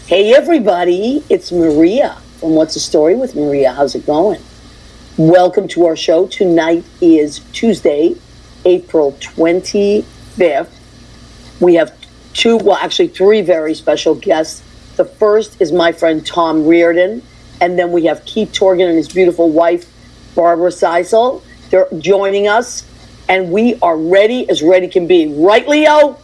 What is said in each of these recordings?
Hey everybody, it's Maria from What's the Story with Maria. How's it going? Welcome to our show. Tonight is Tuesday, April 25th. We have three very special guests. The first is my friend Tom Reardon, and then we have Keith Torgan and his beautiful wife, Barbara Siesel. They're joining us, and we are ready as ready can be. Right, Leo?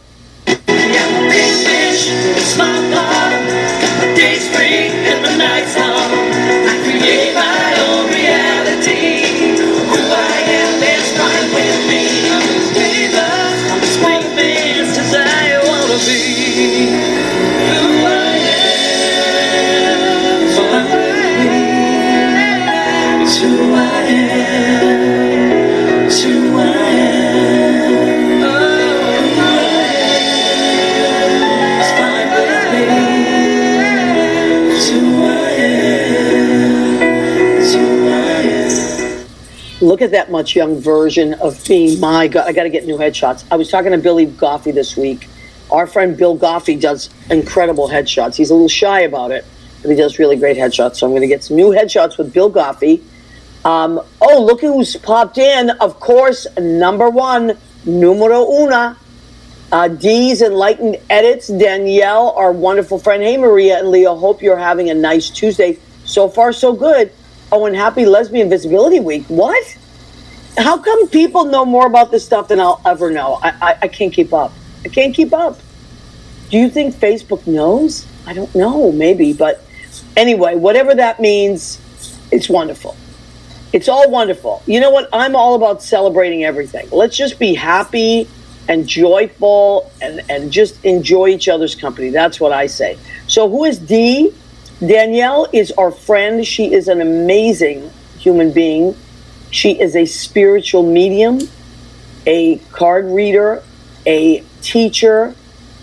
Day's free and the night's long. I create my own reality. Who I am is fine with me. I'm as Jesus, I'm as famous as I wanna be. Who I am, fine with me. It's who I am. It's who I am. Look at that much young version of me. My God, I got to get new headshots. I was talking to Billy Goffey this week. Our friend Bill Goffey does incredible headshots. He's a little shy about it, but he does really great headshots. So I'm going to get some new headshots with Bill Goffey. Look who's popped in. Of course, number one, numero una. Dee's Enlightened Edits, Danielle, our wonderful friend. Hey, Maria and Leo, hope you're having a nice Tuesday. So far, so good. Oh, and happy Lesbian Visibility Week. What? How come people know more about this stuff than I'll ever know? I can't keep up. I can't keep up. Do you think Facebook knows? I don't know, maybe. But anyway, whatever that means, it's wonderful. It's all wonderful. You know what? I'm all about celebrating everything. Let's just be happy and joyful and just enjoy each other's company. That's what I say. So who is Dee? Danielle is our friend. She is an amazing human being. She is a spiritual medium, a card reader, a teacher,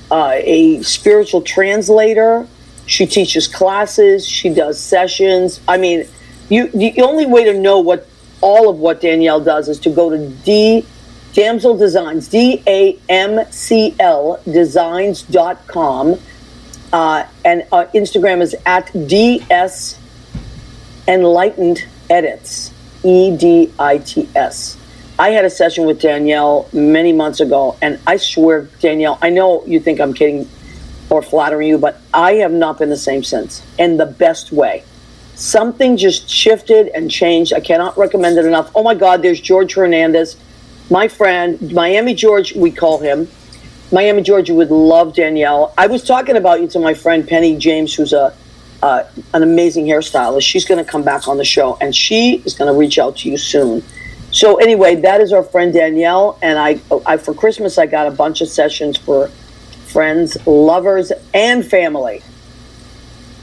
a spiritual translator. She teaches classes. She does sessions. I mean, the only way to know all of what Danielle does is to go to Damsel Designs, DAMCL Designs.com. And Instagram is at DS Enlightened Edits, EDITS. I had a session with Danielle many months ago, and I swear, Danielle, I know you think I'm kidding or flattering you, but I have not been the same since, in the best way. Something just shifted and changed. I cannot recommend it enough. Oh my God, there's George Hernandez, my friend, Miami George, we call him. Miami, Georgia would love Danielle. I was talking about you to my friend Penny James, who's an amazing hairstylist. She's going to come back on the show, and she is going to reach out to you soon. So anyway, that is our friend Danielle, and I for Christmas I got a bunch of sessions for friends, lovers, and family.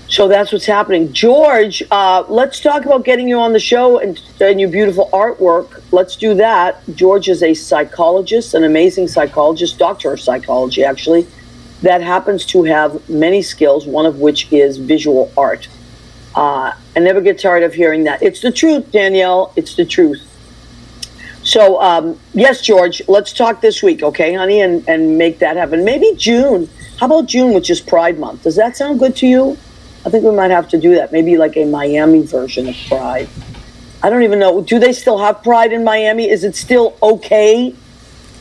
So that's what's happening. George, let's talk about getting you on the show and your beautiful artwork. Let's do that. George is a psychologist, an amazing psychologist, doctor of psychology, actually, that happens to have many skills, one of which is visual art. I never get tired of hearing that. It's the truth, Danielle. It's the truth. So, yes, George, let's talk this week, okay, honey, and make that happen. Maybe June. How about June, which is Pride Month? Does that sound good to you? I think we might have to do that. Maybe like a Miami version of Pride. I don't even know. Do they still have Pride in Miami? Is it still okay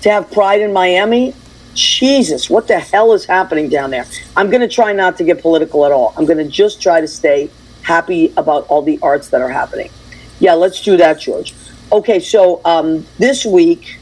to have Pride in Miami? Jesus, what the hell is happening down there? I'm going to try not to get political at all. I'm going to just try to stay happy about all the arts that are happening. Yeah, let's do that, George. Okay, so this week,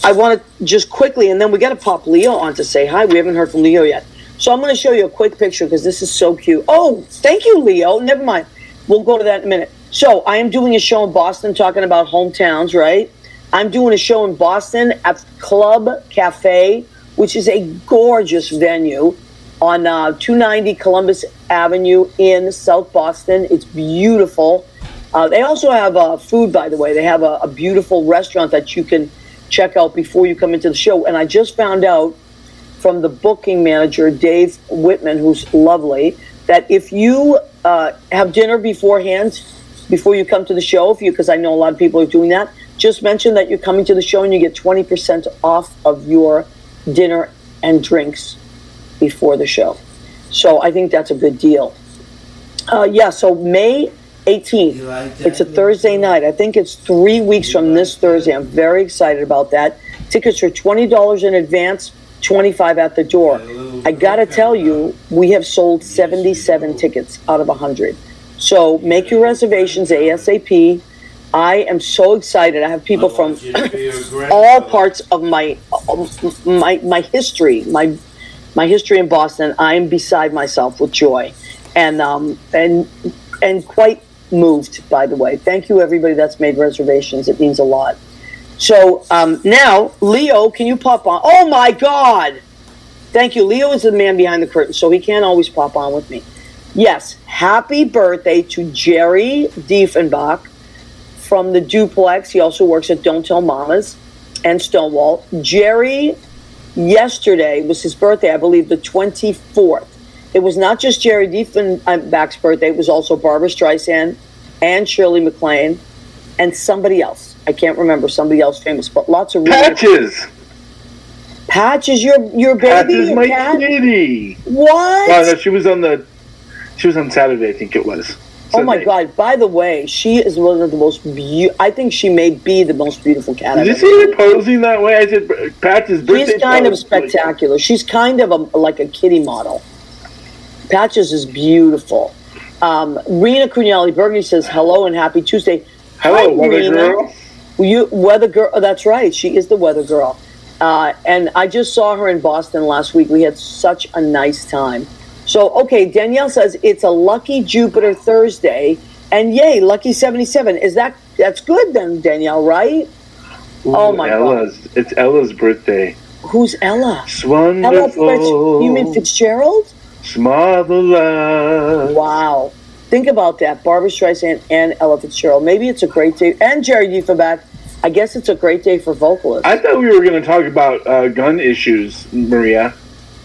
I want to just quickly, and then we got to pop Leo on to say hi. We haven't heard from Leo yet. So I'm going to show you a quick picture because this is so cute. Oh, thank you, Leo. Never mind. We'll go to that in a minute. So I am doing a show in Boston talking about hometowns, right? I'm doing a show in Boston at Club Cafe, which is a gorgeous venue on 290 Columbus Avenue in South Boston. It's beautiful. They also have food, by the way. They have a beautiful restaurant that you can check out before you come into the show. And I just found out from the booking manager, Dave Whitman, who's lovely, that if you have dinner beforehand, before you come to the show, because I know a lot of people are doing that, just mention that you're coming to the show and you get 20% off of your dinner and drinks before the show. So I think that's a good deal. So May 18th, it's a Thursday night. I think it's 3 weeks from this Thursday. I'm very excited about that. Tickets are $20 in advance, $25 at the door. I gotta tell you, we have sold 77 tickets out of 100. So make your reservations ASAP. I am so excited. I have people from all parts of my history, my history in Boston. I am beside myself with joy, and quite moved, by the way. Thank you, everybody that's made reservations. It means a lot. So now, Leo, can you pop on? Oh, my God. Thank you. Leo is the man behind the curtain, so he can't always pop on with me. Yes, happy birthday to Jerry Diefenbach from the Duplex. He also works at Don't Tell Mamas and Stonewall. Jerry, yesterday was his birthday, I believe the 24th. It was not just Jerry Diefenbach's birthday. It was also Barbara Streisand and Shirley MacLaine and somebody else. I can't remember, somebody else famous, but lots of Patches. Patches, your baby, Patches, your my cat? kitty. What? Oh, no, she was on Saturday, I think it was. Oh my Sunday. God! By the way, she is one of the most. I think she may be the most beautiful cat. Did you see her posing that way? I said, Patches' birthday. She's kind of spectacular. She's kind of like a kitty model. Patches is beautiful. Rena Cugnali Burgundy says hello and happy Tuesday. Hello, Hi, weather Rena. girl. Weather girl. Oh, that's right. She is the weather girl. And I just saw her in Boston last week. We had such a nice time. So, okay, Danielle says it's a lucky Jupiter Thursday, and yay, lucky 77. That's good then, Danielle, right? Ooh, oh my God! It's Ella's birthday. Who's Ella? It's wonderful. Ella you mean Fitzgerald? It's marvelous. Wow! Think about that, Barbara Streisand and Ella Fitzgerald. Maybe it's a great day, and Jerry Diefenbach. I guess it's a great day for vocalists. I thought we were going to talk about gun issues, Maria.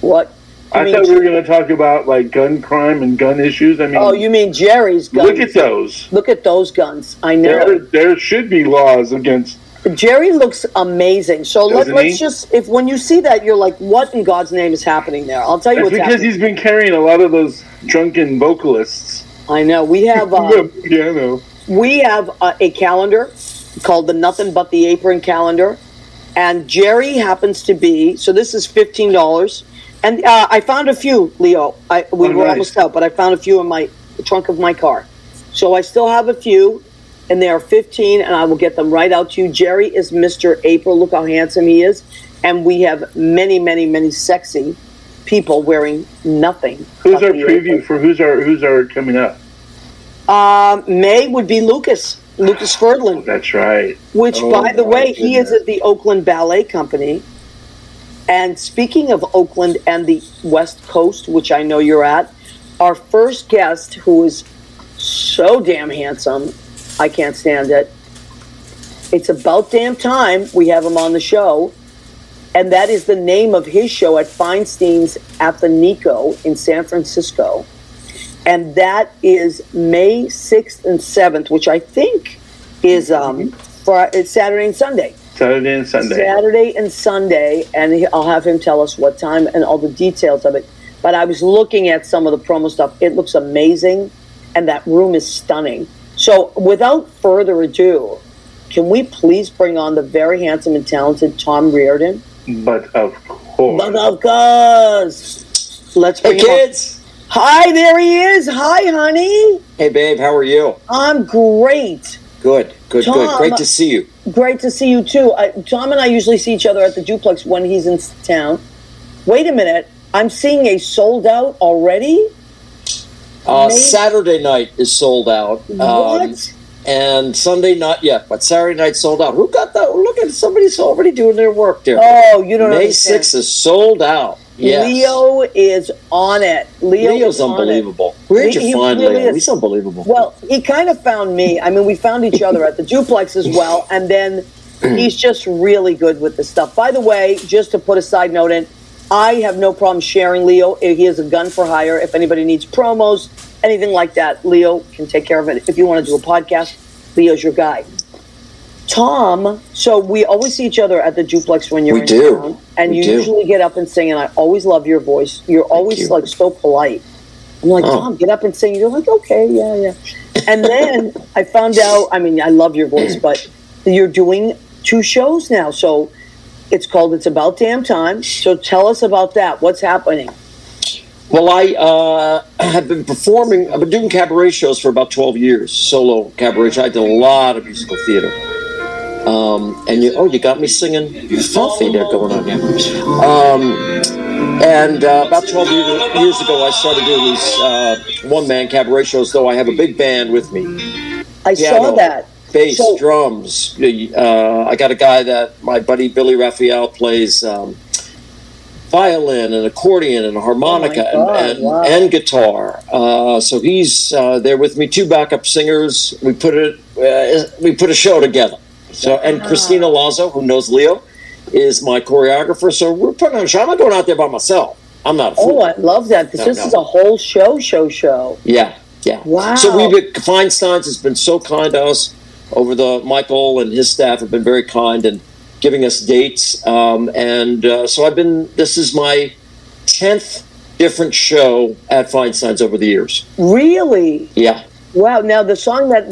What? I thought we were going to talk about like gun crime and gun issues. I mean, oh, you mean Jerry's guns? Look at those. Look at those guns. I know. There should be laws against. Jerry looks amazing. So let's just, if when you see that, you're like, what in God's name is happening there? I'll tell you what's happening. Because he's been carrying a lot of those drunken vocalists. I know. We have piano. We have a calendar called the Nothing But the Apron calendar, and Jerry happens to be. So this is $15. And I found a few, Leo. We were almost out, but I found a few in my trunk of my car. So I still have a few, and they are $15, and I will get them right out to you. Jerry is Mr. April. Look how handsome he is. And we have many, many, many sexy people wearing nothing. Who's our preview for who's our coming up? May would be Lucas Ferdland. Oh, that's right. Which, by the way, he is at the Oakland Ballet Company. And speaking of Oakland and the West Coast, which I know you're at, our first guest, who is so damn handsome, I can't stand it. It's about damn time we have him on the show. And that is the name of his show at Feinstein's at the Nico in San Francisco. And that is May 6th and 7th, which I think is it's Saturday and Sunday. Saturday and Sunday, and I'll have him tell us what time and all the details of it. But I was looking at some of the promo stuff. It looks amazing, and that room is stunning. So without further ado, can we please bring on the very handsome and talented Tom Reardon? But of course. Let's bring him kids. On. Hi, there he is. Hi, honey. Hey, babe, how are you? I'm great. Good. Tom, Great to see you. Great to see you, too. Tom and I usually see each other at the Duplex when he's in town. Wait a minute. I'm seeing a sold out already? Saturday night is sold out. What? And Sunday not yet, but Saturday night sold out. Who got that? Look at somebody's already doing their work there. Oh, you don't know. May 6th is sold out. Yes. Leo is on it. Leo's unbelievable. Where'd you find Leo? He's unbelievable. Well, he kind of found me. I mean, we found each other at the Duplex as well, and then he's just really good with the stuff. By the way, just to put a side note in, I have no problem sharing Leo. He is a gun for hire. If anybody needs promos, anything like that, Leo can take care of it. If you want to do a podcast, Leo's your guy. Tom, so we always see each other at the Duplex when you're We in do. town, and We you do. usually get up and sing, and I always love your voice. You're always you. like so polite. I'm like, Oh. Tom, get up and sing. You're like, okay, yeah. And then I found out, I mean, I love your voice, but you're doing 2 shows now. So it's called It's About Damn Time. So tell us about that. What's happening? Well, I have been performing. I've been doing cabaret shows for about 12 years, solo cabaret shows. I did a lot of musical theater. And you got me singing Coffee there going on here. And about 12 years ago, I started doing these one-man cabaret shows, though I have a big band with me. I saw that. Bass, So- drums. I got a guy that my buddy Billy Raphael plays violin and accordion and harmonica Oh my God, wow. and guitar. So he's there with me. 2 backup singers. We put a show together. So and Christina Lazo, who knows Leo, is my choreographer. So we're putting on a show. I'm not going out there by myself. I'm not a fool. Oh, I love that. This is a whole show. Yeah. Wow. So Feinstein's has been so kind to us over Michael and his staff have been very kind and giving us dates. So this is my 10th different show at Feinstein's over the years. Really? Yeah. Wow. Now, the song that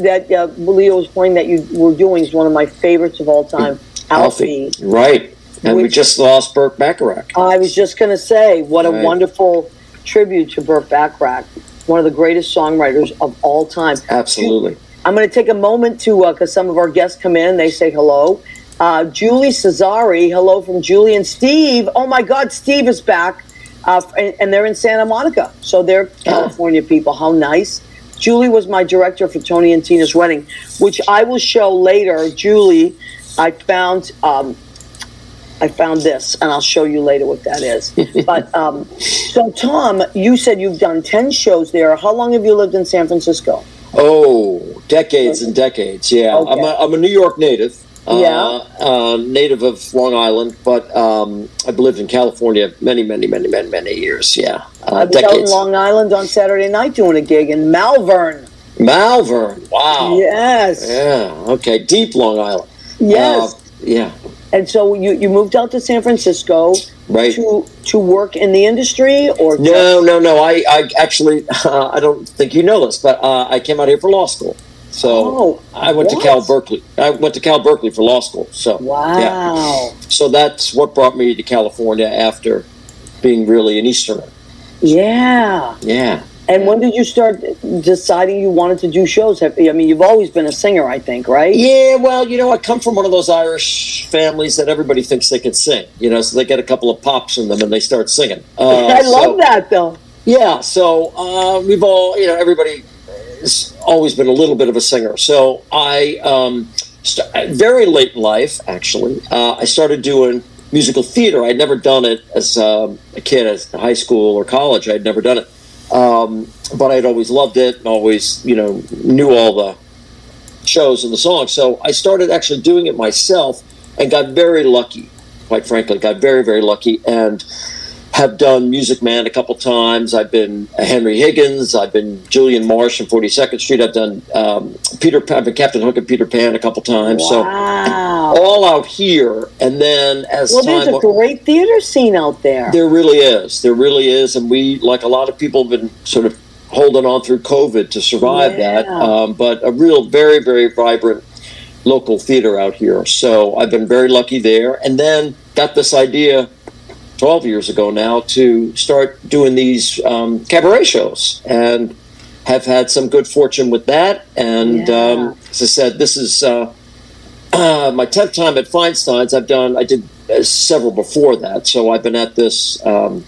Leo was playing that you were doing is one of my favorites of all time, Alfie. Right. And we just lost Burt Bacharach. I was just going to say, what a Right. wonderful tribute to Burt Bacharach, one of the greatest songwriters of all time. Absolutely. I'm going to take a moment to, because some of our guests come in, they say hello. Julie Cesari, hello from Julie and Steve. Oh my God, Steve is back. And they're in Santa Monica. So they're California people. How nice. Julie was my director for Tony and Tina's wedding, which I will show later. Julie, I found this, and I'll show you later what that is. But so, Tom, you said you've done 10 shows there. How long have you lived in San Francisco? Oh, decades and decades. Yeah, Okay. I'm a New York native. Yeah. Native of Long Island, but I've lived in California many years. Yeah, I was decades. out in Long Island on Saturday night doing a gig in Malvern. Malvern. Wow. Yes. Yeah. Okay. Deep Long Island. Yes. Yeah. And so you moved out to San Francisco Right. to work in the industry, or No. I actually I don't think you know this, but I came out here for law school. So I went to Cal Berkeley. I went to Cal Berkeley for law school. So Wow. yeah. So that's what brought me to California after being really an Easterner. Yeah. Yeah. And when did you start deciding you wanted to do shows? I mean, you've always been a singer, I think, right? Yeah, well, I come from one of those Irish families that everybody thinks they can sing. So they get a couple of pops in them and they start singing. I love that, though. Yeah, so we've all, everybody has always been a little bit of a singer. So I, very late in life, actually, I started doing musical theater. I'd never done it as a kid, as high school or college. I'd never done it. But I'd always loved it and always, knew all the shows and the songs. So I started actually doing it myself and got very lucky, quite frankly, got very, very lucky, and have done Music Man a couple times. I've been Henry Higgins. I've been Julian Marsh in 42nd Street. I've done I've been Captain Hook and Peter Pan a couple times. Wow. So all out here. And then there's a great theater scene out there. There really is. And we, like a lot of people, have been sort of holding on through COVID to survive that. But a real, very, very vibrant local theater out here. So I've been very lucky there. And then got this idea 12 years ago now to start doing these cabaret shows, and have had some good fortune with that. And as I said, this is my 10th time at Feinstein's. I did several before that, so I've been at this sort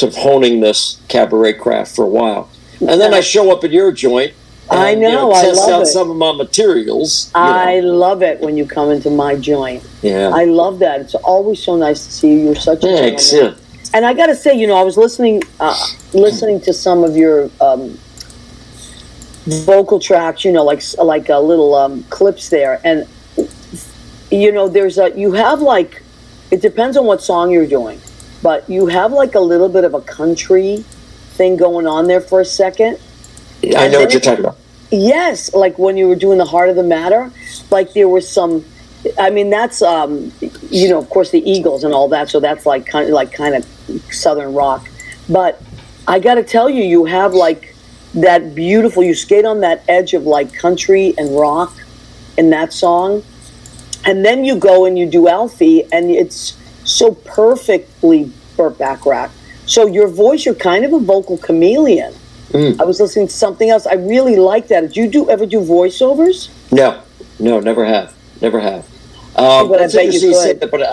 of honing this cabaret craft for a while. And then I show up at your joint. And, I know, I test love out it. some of my materials. I love it when you come into my joint. Yeah. I love that. It's always so nice to see you. You're such a Thanks. gentleman. Yeah. And I got to say, I was listening to some of your vocal tracks, like little clips there, and you have like, it depends on what song you're doing, but you have like a little bit of a country thing going on there for a second. I know what you're talking about. Yes, like when you were doing The Heart of the Matter, like there was some I mean, that's of course the Eagles and all that. So that's like kind of Southern rock. But I got to tell you, you have like that beautiful. You skate on that edge of like country and rock in that song, and then you go and you do Alfie, and it's so perfectly Burt Bacharach. So your voice, you're kind of a vocal chameleon. I was listening to something else. I really like that. Did you ever do voiceovers? No, never have. But I bet you could. That, but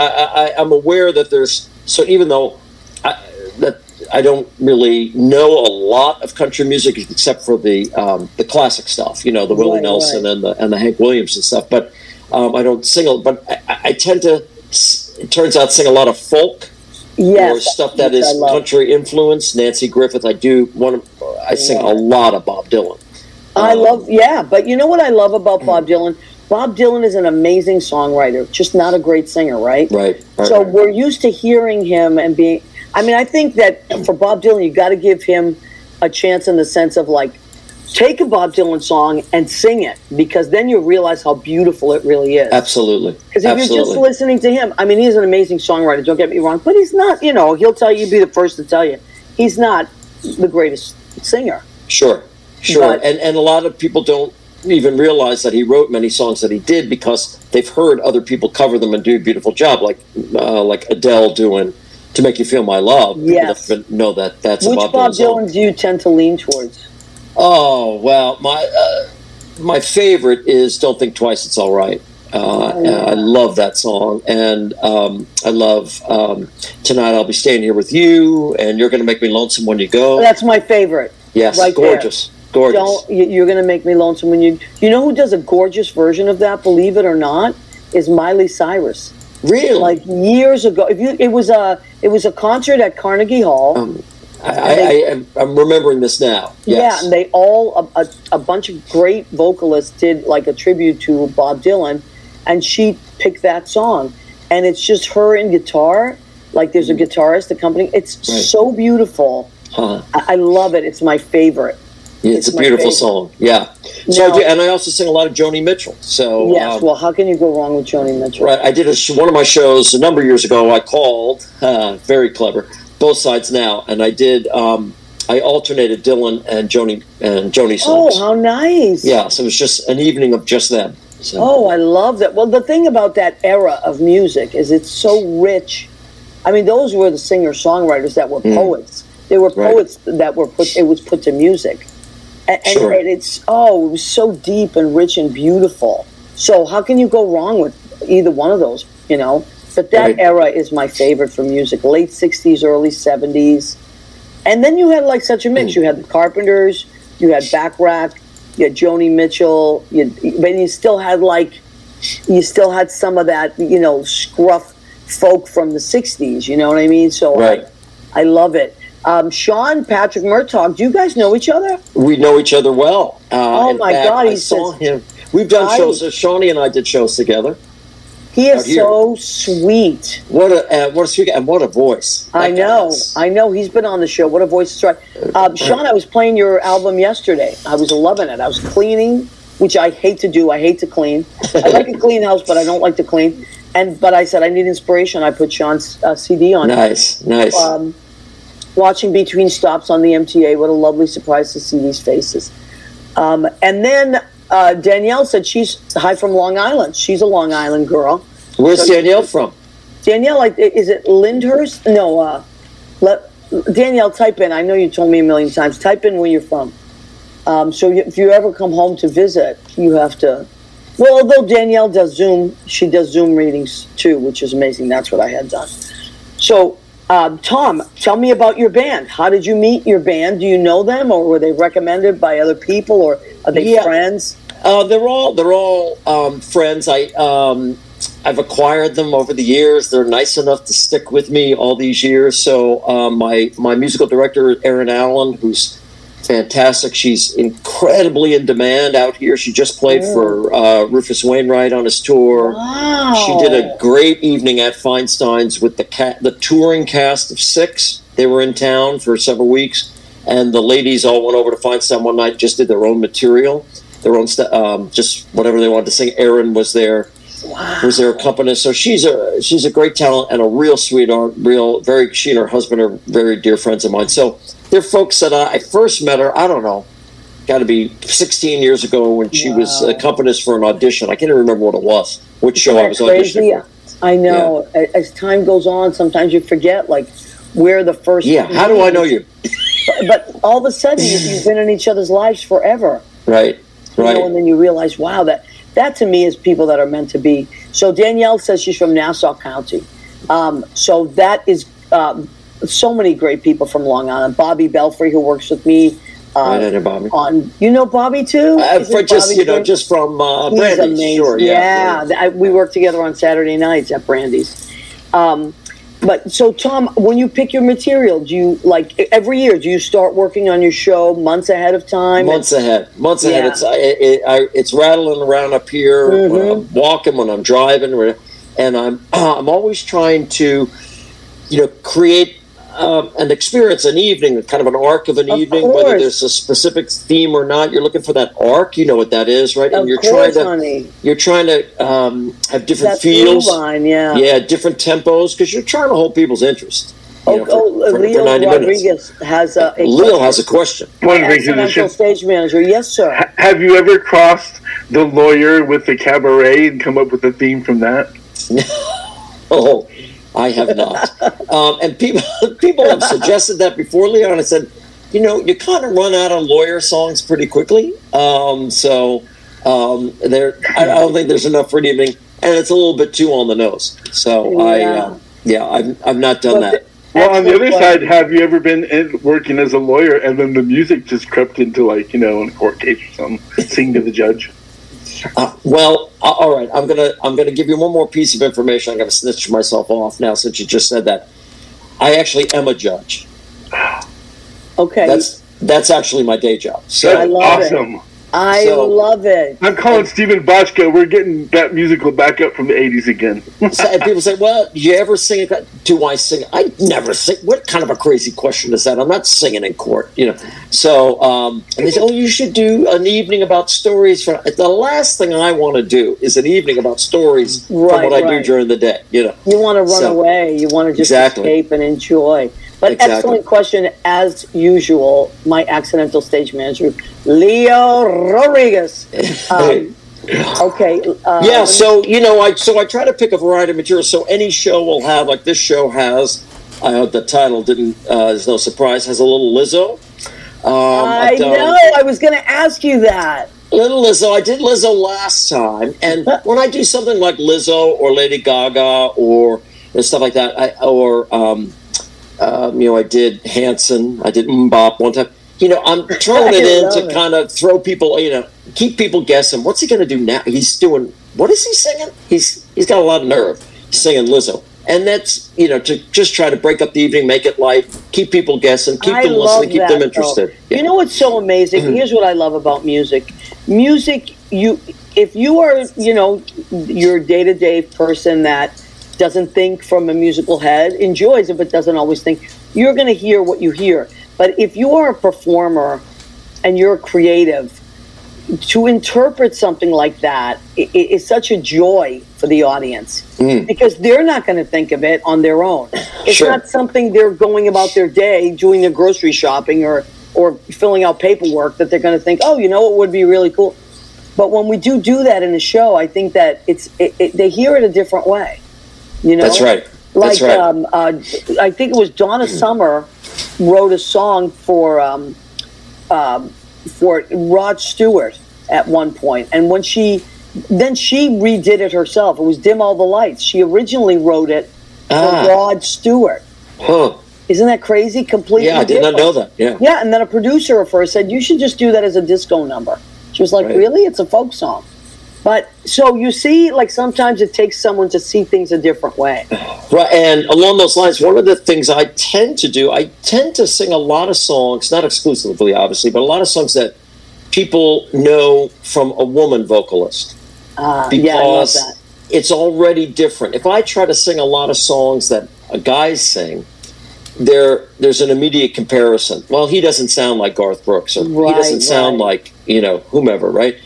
I'm aware that there's, so even though I don't really know a lot of country music except for the classic stuff, the Willie Nelson and the Hank Williams and stuff, but I don't sing, but I tend to, it turns out, sing a lot of folk. Yes, or stuff that is country influenced. Nancy Griffith. I sing a lot of Bob Dylan. But you know what I love about Bob Dylan? Bob Dylan is an amazing songwriter, just not a great singer, right? Right. So we're used to hearing him and being. I mean, I think that for Bob Dylan, you got to give him a chance in the sense of like, take a Bob Dylan song and sing it, because then you realize how beautiful it really is. Absolutely. Because if you're just listening to him, I mean, he's an amazing songwriter, don't get me wrong, but he's not, he'll tell you, be the first to tell you, he's not the greatest singer. Sure. But, and a lot of people don't even realize that he wrote many songs that he did because they've heard other people cover them and do a beautiful job, like Adele doing To Make You Feel My Love. Yes. People know that's Which a Bob Bob Dylan Dylan do you tend to lean towards? Oh, well, my favorite is Don't Think Twice, It's All Right. I love that song. And I love Tonight I'll Be Staying Here With You, and You're Going to Make Me Lonesome When You Go. That's my favorite. Yes, right gorgeous. There. Gorgeous. You're going to Make Me Lonesome When You... You know who does a gorgeous version of that, believe it or not, is Miley Cyrus. Really? Like years ago. It was a concert at Carnegie Hall. I'm remembering this now. Yes. Yeah, and they all, a bunch of great vocalists did like a tribute to Bob Dylan, and she picked that song. And it's just her and guitar, like there's a guitarist accompanying. It's so beautiful. Huh. I love it. It's my favorite. Yeah, it's a beautiful song. Yeah. So, and I also sing a lot of Joni Mitchell. So yes. Well, how can you go wrong with Joni Mitchell? Right. I did one of my shows a number of years ago. I called, very clever, Both Sides Now, and I did. I alternated Dylan and Joni songs. Oh, how nice! Yeah. So it was just an evening of just them. So. Oh, I love that. Well, the thing about that era of music is it's so rich. I mean, those were the singer-songwriters that were poets. They were poets that were it was put to music. And it was so deep and rich and beautiful. So how can you go wrong with either one of those, But that era is my favorite for music. Late 60s, early 70s. And then you had like such a mix. You had the Carpenters, you had Bacharach, you had Joni Mitchell, but you still had some of that, scruff folk from the 60s, you know what I mean? So I love it. Sean Patrick Murtaugh, do you guys know each other? We know each other well. Oh my God, I saw him. We've done shows. Shawnee and I did shows together. He is so sweet. What a sweet guy, and what a voice! I know. He's been on the show. What a voice! That's right. Sean, I was playing your album yesterday. I was loving it. I was cleaning, which I hate to do. I hate to clean. I like a clean house, but I don't like to clean. But I said I need inspiration. I put Sean's CD on. Nice. Watching Between Stops on the MTA. What a lovely surprise to see these faces. And then Danielle said she's from Long Island. She's a Long Island girl. Where's Danielle from? Danielle, is it Lyndhurst? No. Danielle, type in. I know you told me a million times. Type in where you're from. So if you ever come home to visit, you have to. Well, although Danielle does Zoom, she does Zoom readings too, which is amazing. That's what I had done. So, Tom, tell me about your band. How did you meet your band? Do you know them, or were they recommended by other people, or are they friends? They're all friends. I've acquired them over the years. They're nice enough to stick with me all these years. So my musical director, Erin Allen, who's fantastic. She's incredibly in demand out here. She just played for Rufus Wainwright on his tour. Wow. She did a great evening at Feinstein's with the touring cast of 6. They were in town for several weeks, and the ladies all went over to Feinstein one night, just did their own material, their own just whatever they wanted to sing. Erin was there was their accompanist. So she's a great talent and a real sweetheart. She and her husband are very dear friends of mine. So they're folks that I first met her. I don't know, got to be 16 years ago when she was accompanist for an audition. I can't even remember what it was, which show I was auditioning for. I know. Yeah. As time goes on, sometimes you forget where the first. Yeah. How do I know you? But all of a sudden, you've been in each other's lives forever. Right. Right. And then you realize, wow, that to me is people that are meant to be. So Danielle says she's from Nassau County. So that is so many great people from Long Island. Bobby Belfry, who works with me. Right, I know Bobby. You know Bobby too? Just from Brandy's. Sure, yeah. We work together on Saturday nights at Brandy's. But so, Tom, when you pick your material, do you every year? Do you start working on your show months ahead of time? Months ahead. It's rattling around up here when I'm walking, when I'm driving, and I'm always trying to, create an experience, an evening, kind of an arc of an evening. Whether there's a specific theme or not, you're looking for that arc. You know what that is, right? And you're trying to have different feels, different tempos, because you're trying to hold people's interest. Leo Rodriguez has a question. Accidental stage manager. Yes, sir. Have you ever crossed the lawyer with the cabaret and come up with a theme from that? Oh, I have not. And people have suggested that before, Leo, and I said, you kind of run out of lawyer songs pretty quickly. I don't think there's enough for an evening, and it's a little bit too on the nose. So I've not done that. Well, on the other side, have you ever been working as a lawyer and then the music just crept into in a court case or something, sing to the judge? All right. I'm gonna give you one more piece of information. I'm gonna snitch myself off now since you just said that. I actually am a judge. Okay. That's actually my day job. So I love awesome. It. I love it. I'm calling Stephen Bochco. We're getting that musical back up from the 80s again. And people say, well, do you ever sing? Do I sing? I never sing. What kind of a crazy question is that? I'm not singing in court, So, and they say, you should do an evening about stories. The last thing I want to do is an evening about stories from what I do during the day, You want to run away. You want to just escape and enjoy. But excellent question, as usual, my accidental stage manager, Leo Rodriguez. Okay. So I try to pick a variety of material. So any show will have, like this show has, I hope the title is no surprise, has a little Lizzo. I know, I was going to ask you that. Little Lizzo. I did Lizzo last time. And when I do something like Lizzo or Lady Gaga or stuff like that, I did Hanson, I did Mbop one time. I'm throwing it in to kind of throw people, keep people guessing. What's he going to do now? What is he singing? He's got a lot of nerve. He's singing Lizzo. And that's, to just try to break up the evening, make it light, keep people guessing, keep them listening, keep them interested. Yeah. You know what's so amazing? Here's what I love about music. Music, if you are, your day-to-day person that doesn't think from a musical head, enjoys it, but doesn't always think, you're going to hear what you hear. But if you are a performer and you're creative, to interpret something like that is such a joy for the audience because they're not going to think of it on their own. It's not something they're going about their day doing their grocery shopping or filling out paperwork that they're going to think, what would be really cool. But when we do that in a show, I think that they hear it a different way. That's right. That's right. I think it was Donna Summer wrote a song for Rod Stewart at one point, and when she redid it herself. It was Dim All the Lights. She originally wrote it for Rod Stewart. Huh. Isn't that crazy? Completely. Yeah, I did not know that. Yeah. Yeah, and then a producer of hers said, you should just do that as a disco number. She was like, really? It's a folk song. But so you see, sometimes it takes someone to see things a different way. Right, and along those lines, one of the things I tend to do, I tend to sing a lot of songs, not exclusively, obviously, but a lot of songs that people know from a woman vocalist. Because I love that. It's already different. If I try to sing a lot of songs that guys sing, there's an immediate comparison. Well, he doesn't sound like Garth Brooks, or he doesn't sound like, whomever, right?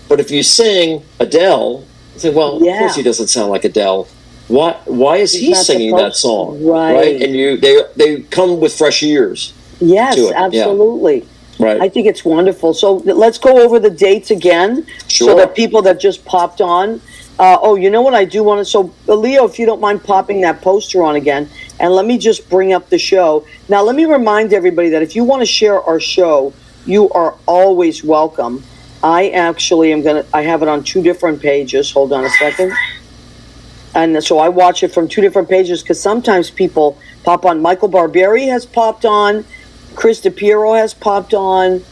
But if you sing Adele, I say, well, of course he doesn't sound like Adele. Why is he singing that song? Right. And they come with fresh ears. Yes, absolutely. Yeah. Right. I think it's wonderful. So let's go over the dates again. Sure. So that people that just popped on. You know what I do want to... So, Leo, if you don't mind popping that poster on again, and let me just bring up the show. Now, let me remind everybody that if you want to share our show, you are always welcome. I actually I have it on 2 different pages. Hold on a second. And so I watch it from 2 different pages because sometimes people pop on. Michael Barbieri has popped on. Chris DePiero has popped on.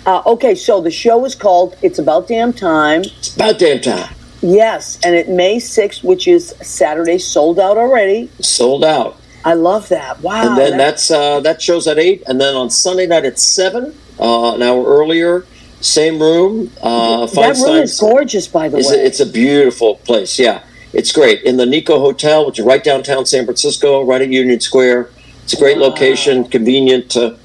Okay, so the show is called It's About Damn Time. It's About Damn Time. Yes, and it May 6th, which is Saturday, sold out already. Sold out. I love that. Wow. And then that show's at 8. And then on Sunday night at 7, an hour earlier, same room. That room is gorgeous, by the way. It's a beautiful place, yeah. It's great. In the Nico Hotel, which is right downtown San Francisco, right at Union Square. It's a great location, convenient to,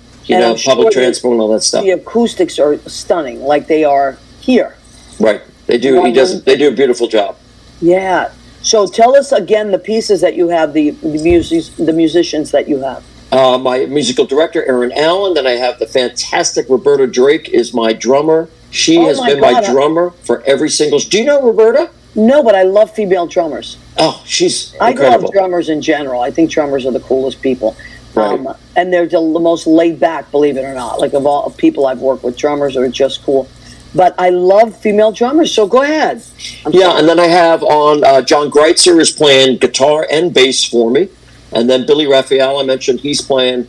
public transport and all that stuff. The acoustics are stunning, like they are here. Right. They do. They do a beautiful job. Yeah. So tell us again the pieces that you have, the musicians that you have. My musical director, Aaron Allen. Then I have the fantastic Roberta Drake is my drummer. She has been my drummer for every single... Do you know Roberta? No, but I love female drummers. Oh, she's incredible. I love drummers in general. I think drummers are the coolest people. Right. And they're the most laid back, believe it or not. Like of all people I've worked with, drummers are just cool. But I love female drummers, so go ahead. And then I have on John Greitzer is playing guitar and bass for me. And then Billy Raphael, I mentioned, he's playing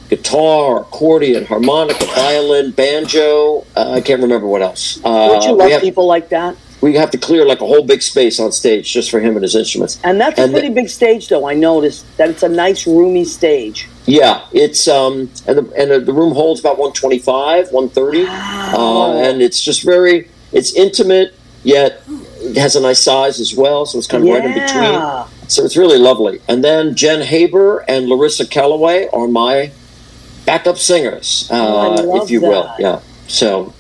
guitar, accordion, harmonica, violin, banjo. I can't remember what else. Don't you love people like that? We have to clear like a whole big space on stage just for him and his instruments. And that's a pretty big stage, though. I noticed that it's a nice, roomy stage. Yeah, it's and the room holds about 125, 130, and it's just it's intimate yet it has a nice size as well. So it's kind of right in between. So it's really lovely. And then Jen Haber and Larissa Calloway are my backup singers, if you will. Yeah. So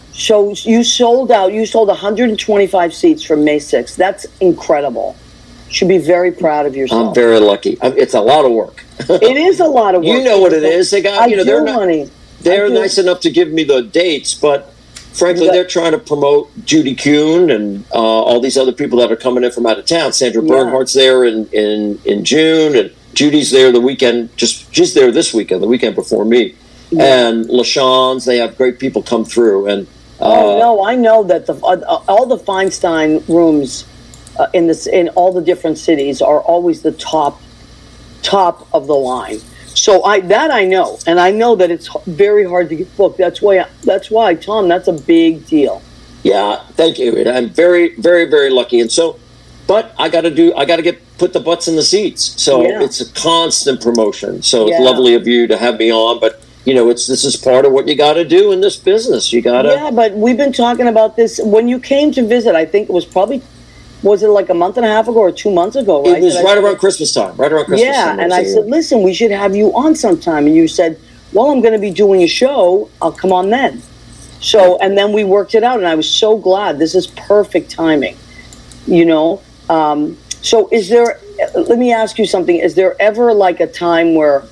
you sold out. You sold 125 seats from May 6th. That's incredible. You should be very proud of yourself. I'm very lucky. It's a lot of work. It is a lot of work. You know what it is. They got, they're nice enough to give me the dates, but frankly, they're trying to promote Judy Kuhn and all these other people that are coming in from out of town. Sandra Bernhardt's there in June, and Judy's there the weekend. She's there this weekend, the weekend before me. Yeah. And LaShawns, they have great people come through. And I know that all the Feinstein rooms in all the different cities are always the top of the line. So I know, and I know that it's very hard to get booked. That's why, Tom, that's a big deal. Yeah, thank you. And I'm very, very, very lucky. And so, but I got to put the butts in the seats. So it's a constant promotion. So it's lovely of you to have me on, but this is part of what you got to do in this business. You got to. Yeah, but we've been talking about this when you came to visit. I think it was probably. Was it like a month and a half ago or 2 months ago? Right? It was right around Christmas time. Yeah, and I said, listen, we should have you on sometime. And you said, well, I'm going to be doing a show. I'll come on then. So, and then we worked it out, and I was so glad. This is perfect timing, So let me ask you something. Is there ever like a time where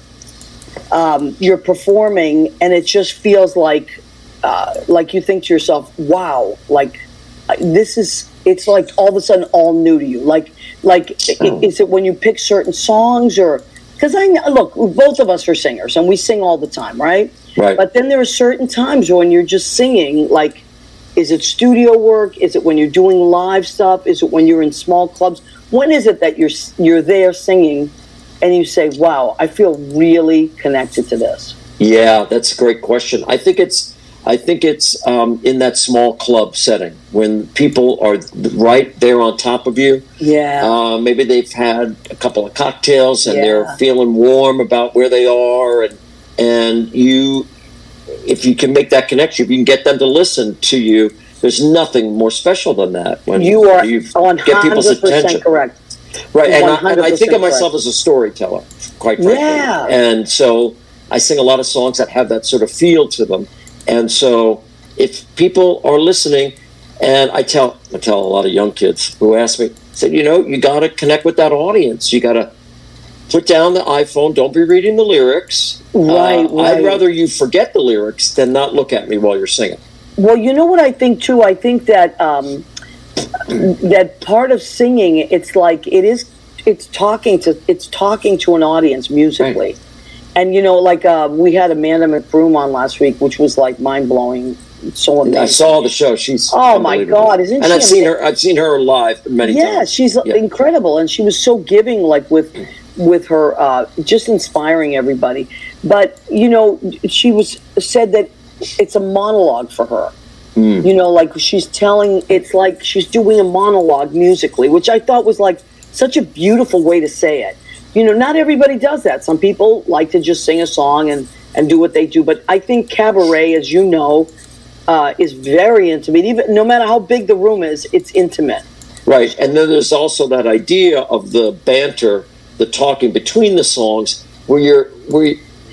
you're performing and it just feels like you think to yourself, wow, like it's like all of a sudden all new to you. Is it when you pick certain songs or, because look, both of us are singers and we sing all the time, right? Right. But then there are certain times when you're just singing, like, is it studio work? Is it when you're doing live stuff? Is it when you're in small clubs? When is it that you're there singing and you say, wow, I feel really connected to this? Yeah, that's a great question. I think it's in that small club setting when people are right there on top of you. Yeah. Maybe they've had a couple of cocktails and they're feeling warm about where they are, and if you can make that connection, if you can get them to listen to you, there's nothing more special than that. When you are 100% correct. Right, and I think of myself as a storyteller, quite frankly. Yeah. And so I sing a lot of songs that have that sort of feel to them. And so if people are listening, and I tell a lot of young kids who ask me, said, you got to connect with that audience. You got to put down the iPhone. Don't be reading the lyrics. Right. I'd rather you forget the lyrics than not look at me while you're singing. Well, you know what I think too? I think that that part of singing, it's talking to an audience musically. Right. And we had Amanda McBroom on last week, which was like mind blowing. So amazing. I saw the show. She's my God, isn't and she? And I've seen her live many times. Yeah, she's incredible, and she was so giving, like with her, just inspiring everybody. But she said that it's a monologue for her. Like it's like she's doing a monologue musically, which I thought was like such a beautiful way to say it. Not everybody does that. Some people like to just sing a song and do what they do. But I think cabaret, as you know, is very intimate. Even no matter how big the room is, it's intimate. Right. And then there's also that idea of the banter, the talking between the songs, where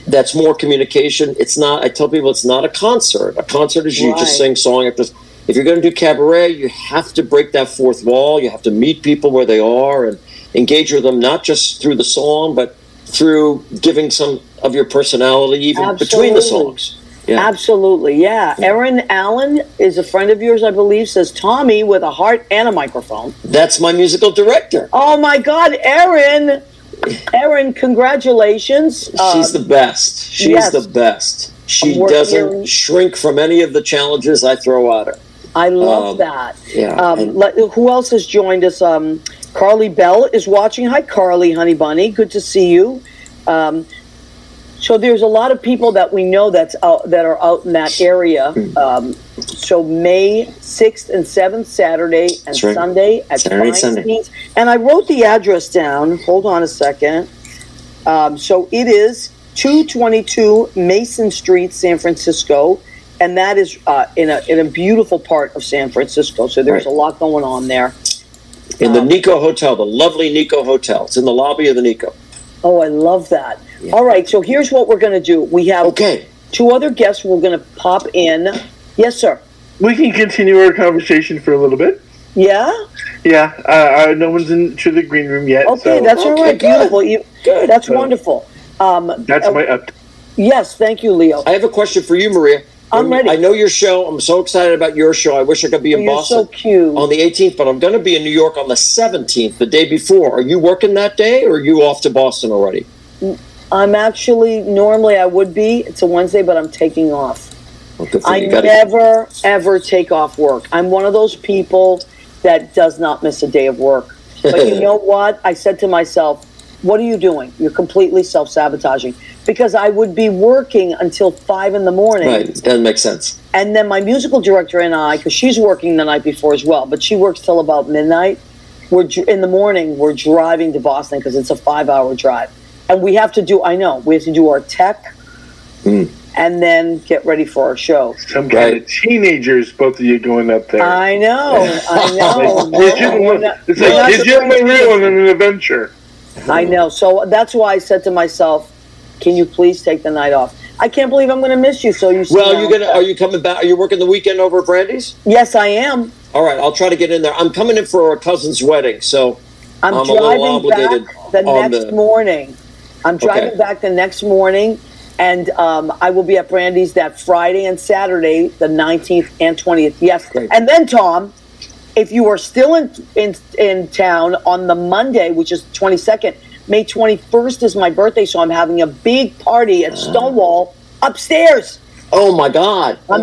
that's more communication. It's not. I tell people it's not a concert. A concert is you just sing song after. If you're going to do cabaret, you have to break that fourth wall. You have to meet people where they are and engage with them, not just through the song, but through giving some of your personality even between the songs. Yeah. Absolutely, yeah. Erin Allen is a friend of yours, I believe, says Tommy with a heart and a microphone. That's my musical director. Oh, my God, Erin! Erin, congratulations. She's the best. She's the best. She doesn't shrink from any of the challenges I throw at her. I love that. Yeah. Who else has joined us? Carly Bell is watching. Hi, Carly, honey bunny. Good to see you. So there's a lot of people that we know that are out in that area. So May 6th and 7th, Saturday and Sunday at Feinstein's. And I wrote the address down. Hold on a second. So it is 222 Mason Street, San Francisco. And that is in a beautiful part of San Francisco. So there's a lot going on there. In the Nico Hotel, the lovely Nico Hotel. It's in the lobby of the Nico. Oh, I love that. Yeah. All right, so here's what we're going to do. We have two other guests we're going to pop in. Yes, sir. We can continue our conversation for a little bit. Yeah? Yeah. No one's into the green room yet. Okay, so. That's all right. Good. Beautiful. Good. That's wonderful. That's my update. Yes, thank you, Leo. I have a question for you, Maria. I'm ready. I know your show. I'm so excited about your show. I wish I could be in Boston so cute. On the 18th, but I'm going to be in New York on the 17th, the day before. Are you working that day, or are you off to Boston already? I'm actually, normally I would be. It's a Wednesday, but I'm taking off. I never, ever take off work. I'm one of those people that does not miss a day of work. But you know what? I said to myself, what are you doing? You're completely self-sabotaging. Because I would be working until 5 in the morning. Right, that makes sense. And then my musical director and I, because she's working the night before as well, but she works till about midnight. In the morning, we're driving to Boston because it's a 5-hour drive. And we have to do our tech and then get ready for our show. Some kind of teenagers, both of you going up there. I know. It's like, did you ever real an adventure? I know. So that's why I said to myself, can you please take the night off? I can't believe I'm going to miss you. So you. Well, are you coming back? Are you working the weekend over at Brandy's? Yes, I am. All right, I'll try to get in there. I'm coming in for a cousin's wedding, so I'm driving back the next morning. I'm driving back the next morning, and I will be at Brandy's that Friday and Saturday, the 19th and 20th. Yes, great. And then Tom, if you are still in town on the Monday, which is 22nd. May 21st is my birthday, so I'm having a big party at Stonewall upstairs. Oh, my God. A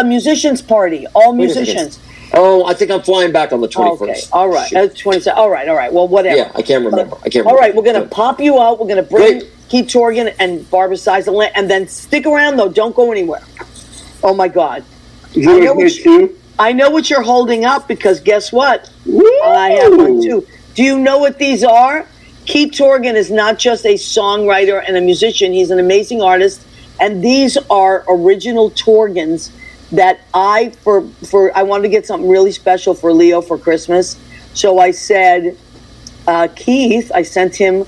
musician's party, all musicians. Oh, I think I'm flying back on the 21st. Okay, all right. 22nd. All right. Well, whatever. Yeah, I can't remember. All right, we're going to pop you out. We're going to bring Keith Torgan and Barbara Siesel in, and then stick around, though. Don't go anywhere. Oh, my God. I know what you're holding up, because guess what? Woo! I have one, too. Do you know what these are? Keith Torgan is not just a songwriter and a musician. He's an amazing artist. And these are original Torgans that I wanted to get something really special for Leo for Christmas. So I said, Keith, I sent him,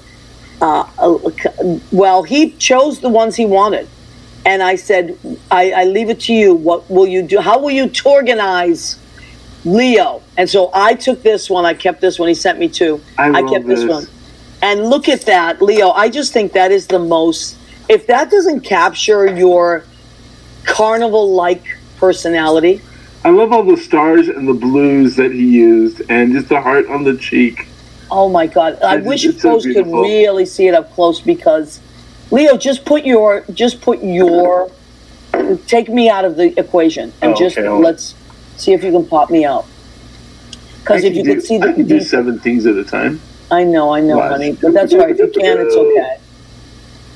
he chose the ones he wanted. And I said, I leave it to you. What will you do? How will you Torganize Leo. And so I took this one. I kept this one. He sent me two. I kept this one. And look at that, Leo. I just think that is the most, if that doesn't capture your carnival-like personality. I love all the stars and the blues that he used, and just the heart on the cheek. Oh my God! I wish folks could really see it up close, because Leo, just put your, take me out of the equation and let's see if you can pop me out. Because if you could see I can do 7 things at a time. I know, honey, but that's all right. If you can, it's okay.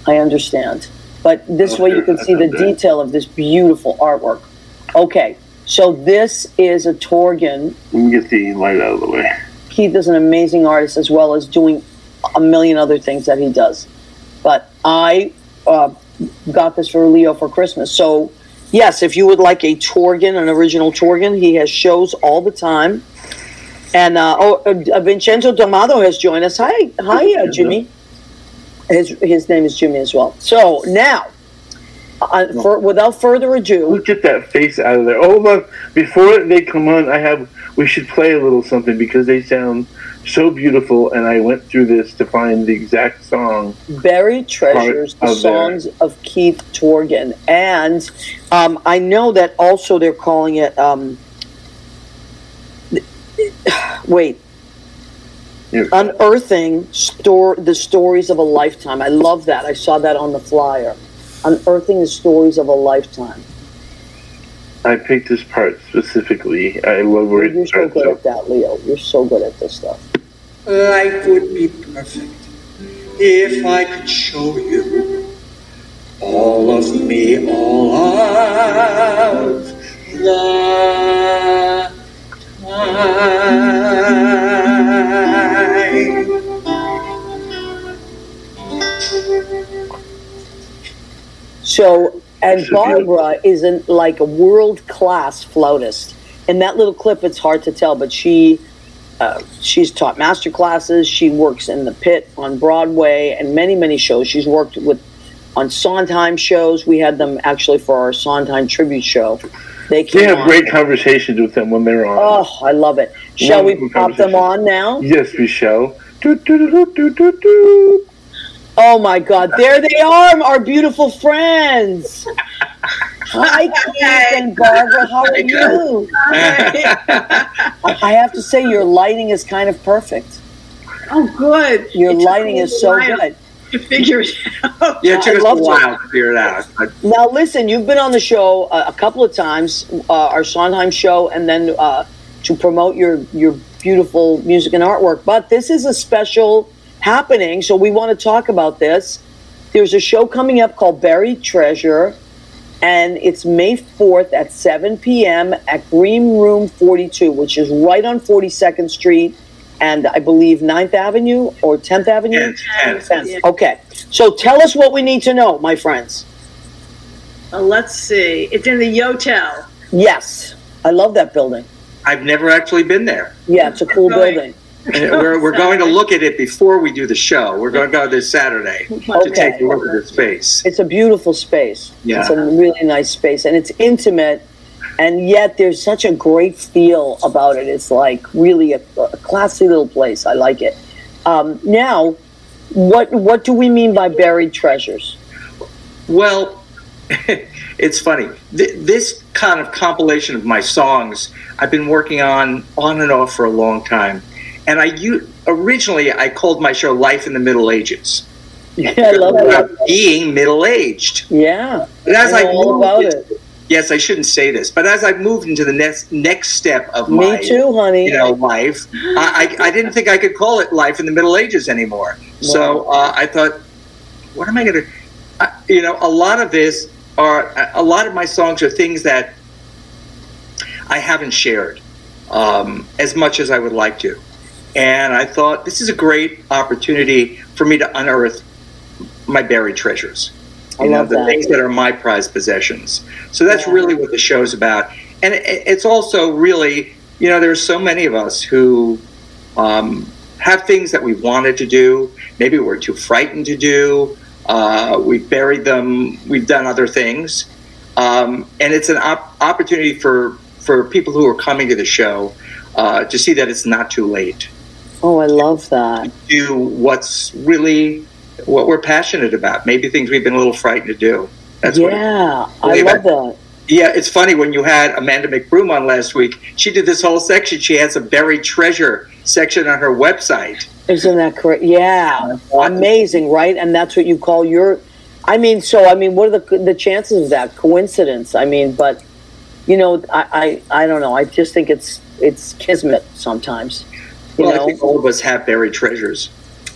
I understand. But this way you can see the detail of this beautiful artwork. Okay, so this is a Torgan. Let me get the light out of the way. Keith is an amazing artist, as well as doing a million other things that he does. But I got this for Leo for Christmas. So, yes, if you would like a Torgan, an original Torgan, he has shows all the time. And Vincenzo D'Amato has joined us. Hi, Jimmy. His name is Jimmy as well. So now, without further ado, look at that face out of there. Oh look! Before they come on, we should play a little something, because they sound so beautiful. And I went through this to find the exact song. Buried Treasures, the songs of Keith Torgan, and I know that also they're calling it. Unearthing the stories of a lifetime. I love that. I saw that on the flyer. Unearthing the stories of a lifetime. I picked this part specifically. I love where you're so good at that, Leo. You're so good at this stuff. Life would be perfect if I could show you all of me, all of the So, and Barbara isn't like a world-class flautist. In that little clip, it's hard to tell, but she's taught master classes. She works in the pit on Broadway and many, many shows. She's worked on Sondheim shows. We had them actually for our Sondheim tribute show. They have great conversations with them when they're on. Oh, I love it. Shall we pop them on now? Yes, we shall. Oh my God, there they are, our beautiful friends. Hi, Keith and Barbara, how are you? I have to say, your lighting is kind of perfect. Oh, good. Your lighting is so good. To figure it out. Yeah, it took us a while to figure it out. Now, listen, you've been on the show a couple of times, our Sondheim show, and then to promote your beautiful music and artwork. But this is a special happening, so we want to talk about this. There's a show coming up called Buried Treasure, and it's May 4th at 7 p.m. at Green Room 42, which is right on 42nd Street. And I believe 9th Avenue or 10th Avenue? 10th. Okay. So tell us what we need to know, my friends. Let's see. It's in the Yotel. Yes. I love that building. I've never actually been there. Yeah, it's a cool building. We're going to look at it before we do the show. We're going to go this Saturday to take a look at the space. It's a beautiful space. Yeah. It's a really nice space. And it's intimate. And yet there's such a great feel about it. It's like really a classy little place. I like it. Now, what do we mean by buried treasures? Well, it's funny. This kind of compilation of my songs I've been working on and off for a long time. And originally I called my show Life in the Middle Ages. Yeah, I love that. Being middle-aged. Yeah. And as I all about it. Yes, I shouldn't say this, but as I've moved into the next step of my life, I didn't think I could call it Life in the Middle Ages anymore. Wow. So I thought, what am I going to? A lot of my songs are things that I haven't shared as much as I would like to, and I thought this is a great opportunity for me to unearth my buried treasures. The things that are my prized possessions. So that's really what the show's about. And it's also really, there's so many of us who have things that we wanted to do. Maybe we're too frightened to do. We've buried them. We've done other things. And it's an opportunity for for people who are coming to the show to see that it's not too late. Oh, I love that. Do what's really what we're passionate about. Maybe things we've been a little frightened to do. That's I love that. Yeah, it's funny when you had Amanda McBroom on last week. She did this whole section. She has a buried treasure section on her website. Isn't that correct? Yeah, amazing, right? And that's what you call your. I mean, what are the chances of that? Coincidence? I mean, but you know, I don't know. I just think it's kismet sometimes. I think all of us have buried treasures.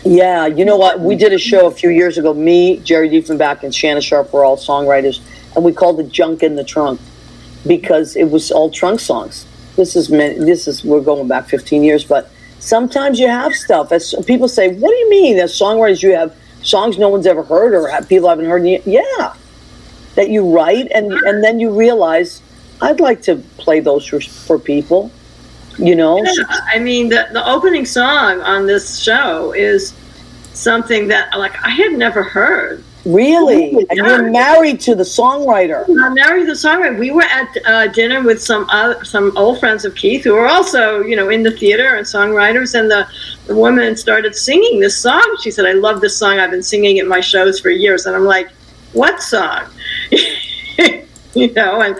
Yeah, you know what? We did a show a few years ago. Me, Jerry Diefenbach, and Shanna Sharp were all songwriters, and we called it "Junk in the Trunk" because it was all trunk songs. We're going back 15 years, but sometimes you have stuff. As people say, "What do you mean?" As songwriters, you have songs no one's ever heard or people haven't heard. Yeah, that you write, and then you realize I'd like to play those for people. You know, I mean, the opening song on this show is something that I had never heard. Really? And you're married to the songwriter. I'm married to the songwriter. We were at dinner with some old friends of Keith who are also, in the theater and songwriters. And the woman started singing this song. She said, "I love this song. I've been singing it at my shows for years." And I'm like, "What song?" I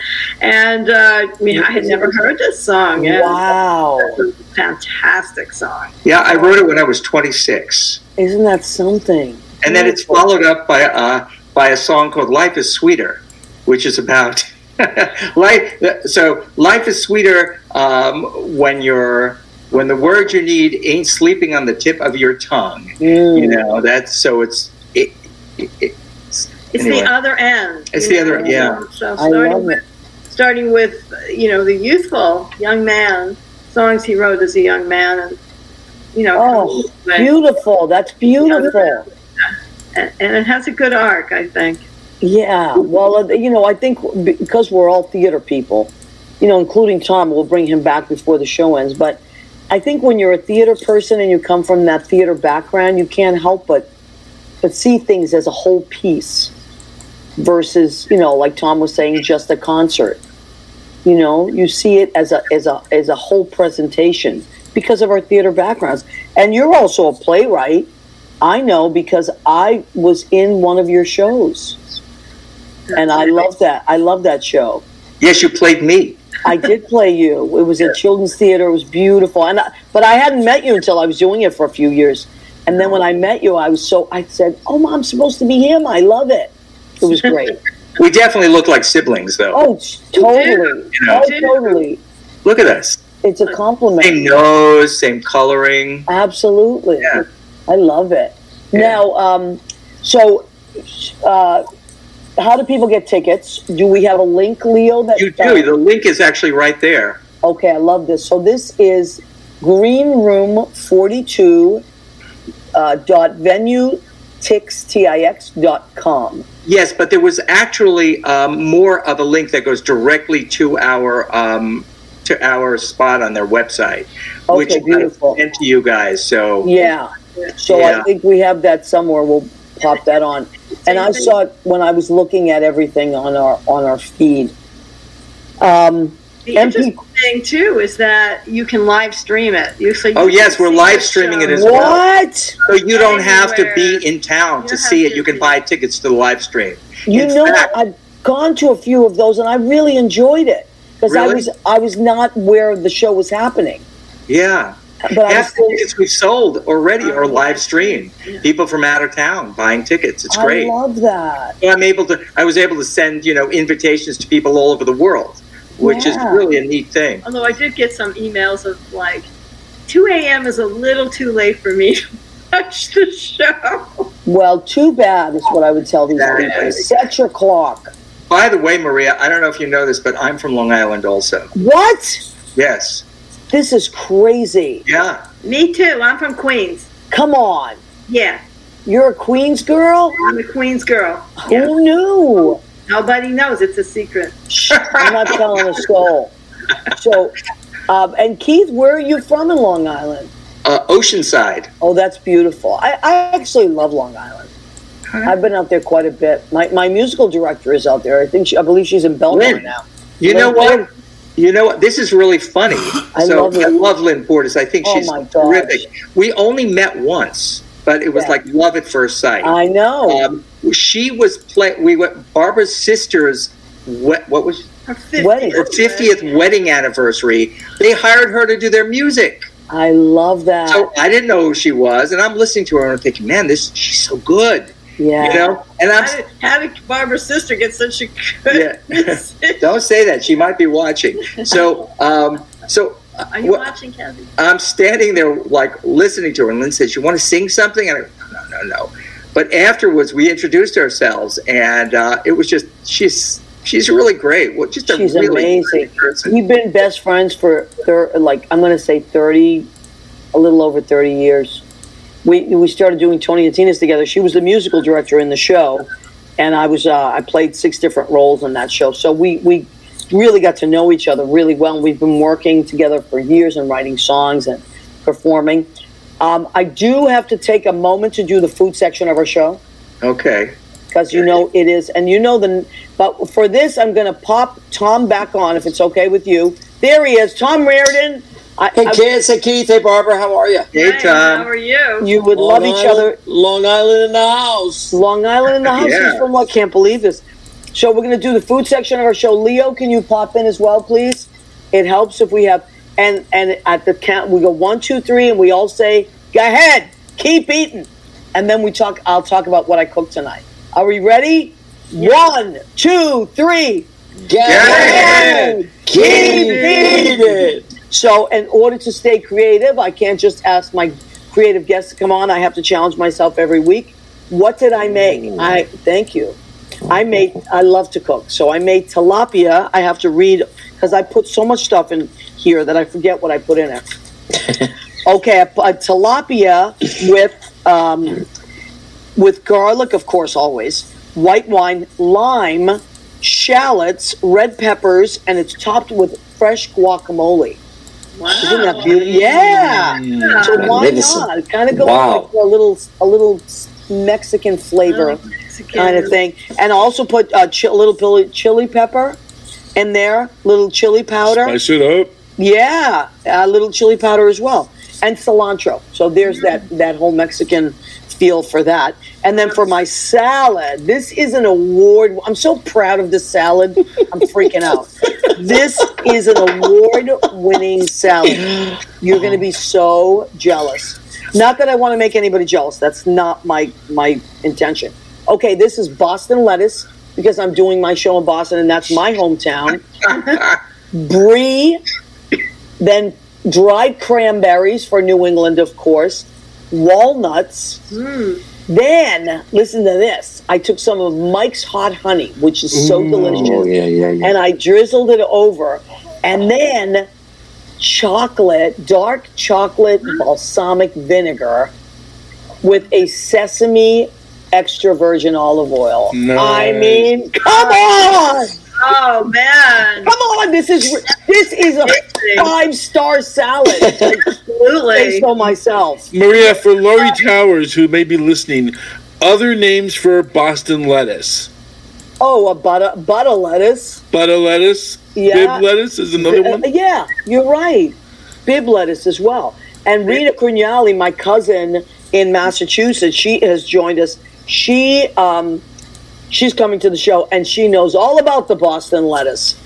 had never heard this song. Wow. It's a fantastic song. Yeah, I wrote it when I was 26. Isn't that something? And then it's followed up by a song called "Life Is Sweeter," which is about life. So life is sweeter when the word you need ain't sleeping on the tip of your tongue. That's so it's. It's anyway. the other end. It's the other end, yeah. So starting with the youthful young man songs he wrote as a young man, and beautiful. That's beautiful. And it has a good arc, I think. Yeah. Well, I think because we're all theater people, including Tom, we'll bring him back before the show ends. But I think when you're a theater person and you come from that theater background, you can't help but see things as a whole piece. Versus, like Tom was saying, just a concert. You see it as a whole presentation because of our theater backgrounds. And you're also a playwright. I know because I was in one of your shows, and I love that. I love that show. Yes, you played me. I did play you. It was at Children's Theater. It was beautiful, but I hadn't met you until I was doing it for a few years. And then when I met you, I said, "Oh, Mom, I'm supposed to be him. I love it." It was great. We definitely look like siblings, though. Oh, totally. Totally. Look at us. It's a compliment. Same nose, same coloring. Absolutely. Yeah. I love it. Yeah. Now, how do people get tickets? Do we have a link, Leo? You do. The link is actually right there. Okay, I love this. So this is greenroom42 .venutix.com. Yes, but there was actually more of a link that goes directly to our spot on their website, which beautiful. I sent to you guys. So I think we have that somewhere. We'll pop that on. And I saw it when I was looking at everything on our feed. The interesting thing too is that you can live stream it. Yes, we're live streaming it as well. What? So you don't have to be in town to see it. You can buy tickets to the live stream. I've gone to a few of those and I really enjoyed it because I was not where the show was happening. Yeah. But half the tickets we've sold already are live stream. Yeah. People from out of town buying tickets. It's great. I love that. So I was able to send, invitations to people all over the world, which is really a neat thing. Although I did get some emails of 2 a.m. is a little too late for me to watch the show. Well, too bad is what I would tell these people. Set your clock. By the way, Maria, I don't know if you know this, but I'm from Long Island also. What? Yes. This is crazy. Yeah. Me too. I'm from Queens. Come on. Yeah. You're a Queens girl? I'm a Queens girl. Who knew? Nobody knows. It's a secret. I'm not telling a soul. So, and Keith, where are you from in Long Island? Oceanside. Oh, that's beautiful. I actually love Long Island. I've been out there quite a bit. My musical director is out there. I believe she's in Belmont now. You know what? You know what? This is really funny. I love Lynn Portis. I think she's terrific. We only met once, but it was like love at first sight. I know. She was Barbara's sister's. What was her 50th wedding anniversary? They hired her to do their music. I love that. So I didn't know who she was, and I'm listening to her and I'm thinking, man, she's so good. Yeah. You know? And how did Barbara's sister get such a good Don't say that. She might be watching. So are you watching, Kathy? I'm standing there like listening to her, and Lynn says, "You want to sing something?" And I go, no. But afterwards we introduced ourselves, and it was just she's really great. She's really amazing. Great person. We've been best friends for I'm going to say 30, a little over 30 years. We started doing Tony and Tina's together. She was the musical director in the show, and I played 6 different roles in that show. So we really got to know each other really well. And we've been working together for years and writing songs and performing. I do have to take a moment to do the food section of our show. Okay. Because it is, and but for this, I'm going to pop Tom back on if it's okay with you. There he is, Tom Reardon. Hey, kids. Hey, Keith. Hey, Barbara. How are you? Hey, Tom. How are you? You would love each other. Long Island in the house. Long Island in the house. Yeah. He's from what? Can't believe this. So we're going to do the food section of our show. Leo, can you pop in as well, please? It helps if we have, and at the count, we go 1, 2, 3, and we all say, go ahead, keep eating. And then I'll talk about what I cooked tonight. Are we ready? Yeah. 1, 2, 3. Go ahead, keep eating. So in order to stay creative, I can't just ask my creative guests to come on. I have to challenge myself every week. What did I make? Thank you. I love to cook. So I made tilapia. I have to read because I put so much stuff in here that I forget what I put in it. Okay, a tilapia with garlic, of course, always, white wine, lime, shallots, red peppers, and it's topped with fresh guacamole. Wow. Isn't that beautiful? Yeah. So why not? Kind of go for a little Mexican flavor kind of thing. And also put a little chili pepper in there, little chili powder. Spice it up. Yeah, a little chili powder as well. And cilantro. So there's that whole Mexican feel for that. And then for my salad, this is an award. I'm so proud of this salad. I'm freaking out. This is an award-winning salad. You're going to be so jealous. Not that I want to make anybody jealous. That's not my intention. Okay, this is Boston lettuce because I'm doing my show in Boston, and that's my hometown. Brie, then dried cranberries for New England, of course. Walnuts. Then, listen to this. I took some of Mike's hot honey, which is so delicious. Oh, yeah. And I drizzled it over. And then dark chocolate balsamic vinegar with a sesame extra virgin olive oil. Nice. I mean, come on! Oh man! Come on! This is a 5-star salad. Absolutely. I so myself. Maria, for Lori Towers, who may be listening, other names for Boston lettuce. Oh, a butter lettuce. Butter lettuce. Yeah. Bib lettuce is another one. Yeah, you're right. Bib lettuce as well. And Rita Crugnali, my cousin in Massachusetts, she has joined us. She's coming to the show, and she knows all about the Boston lettuce,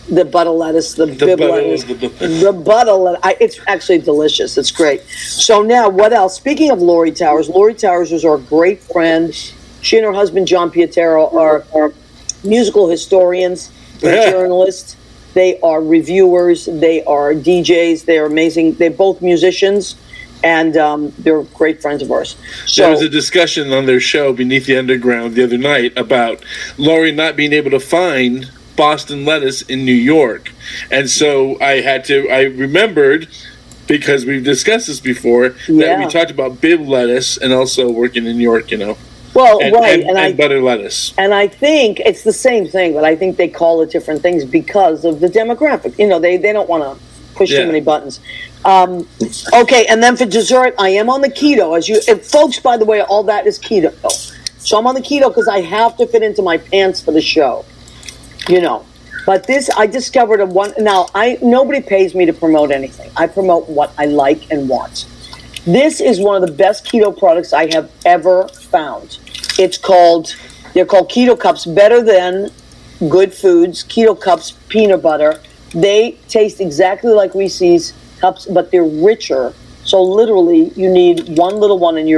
the butter lettuce, the bib lettuce, the butter lettuce. It's actually delicious. It's great. So now, what else? Speaking of Lori Towers was our great friend. She and her husband, John Pietero, are musical historians, they're journalists. They are reviewers. They are DJs. They are amazing. They're both musicians. And they're great friends of ours. So, there was a discussion on their show, Beneath the Underground, the other night about Lori not being able to find Boston lettuce in New York. And so I remembered, because we've discussed this before, that we talked about bib lettuce and also working in New York, Well, right. And butter lettuce. And I think it's the same thing, but I think they call it different things because of the demographic. They don't want to push too many buttons. Okay, and then for dessert, I am on the keto. Folks, by the way, all that is keto. So I'm on the keto because I have to fit into my pants for the show. But this, I discovered nobody pays me to promote anything. I promote what I like and want. This is one of the best keto products I have ever found. They're called Keto Cups, better than Good Foods, Keto Cups peanut butter. They taste exactly like Reese's Cups, but they're richer. So literally, you need one little one, and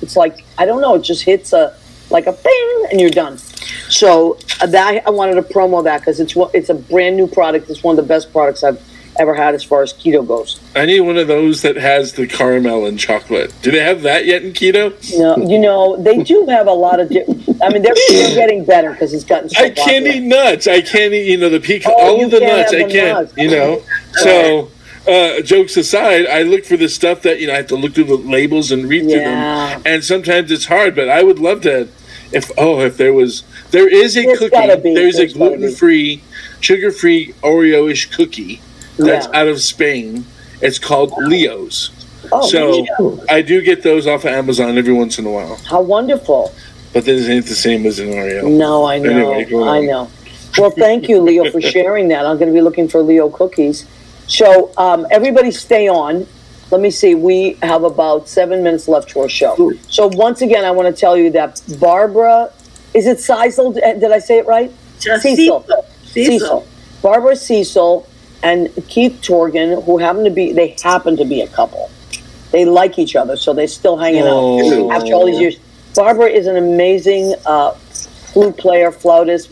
it's like, I don't know, it just hits like a bing, and you're done. So I wanted to promo that because it's a brand new product. It's one of the best products I've ever had as far as keto goes. I need one of those that has the caramel and chocolate. Do they have that yet in keto? No, they do have a lot of. I mean, they're getting better because it's gotten so popular. Can't eat nuts. I can't eat, the pecan. All of the nuts. I can't. So. Jokes aside, I look for the stuff that I have to look through the labels and read through them, and sometimes it's hard. But I would love to, if there is a cookie. There's a gluten-free, sugar-free Oreo-ish cookie that's out of Spain. It's called Leo's. I do get those off of Amazon every once in a while. How wonderful! But this ain't the same as an Oreo. No, I know. Anyway, I know. Well, thank you, Leo, for sharing that. I'm going to be looking for Leo cookies. So everybody stay on. Let me see. We have about 7 minutes left to our show. So once again, I want to tell you that Barbara, is it Siesel? Did I say it right? Siesel. Barbara Siesel and Keith Torgan, who happen to be a couple. They like each other, so they're still hanging out after all these years. Barbara is an amazing flute player, flautist,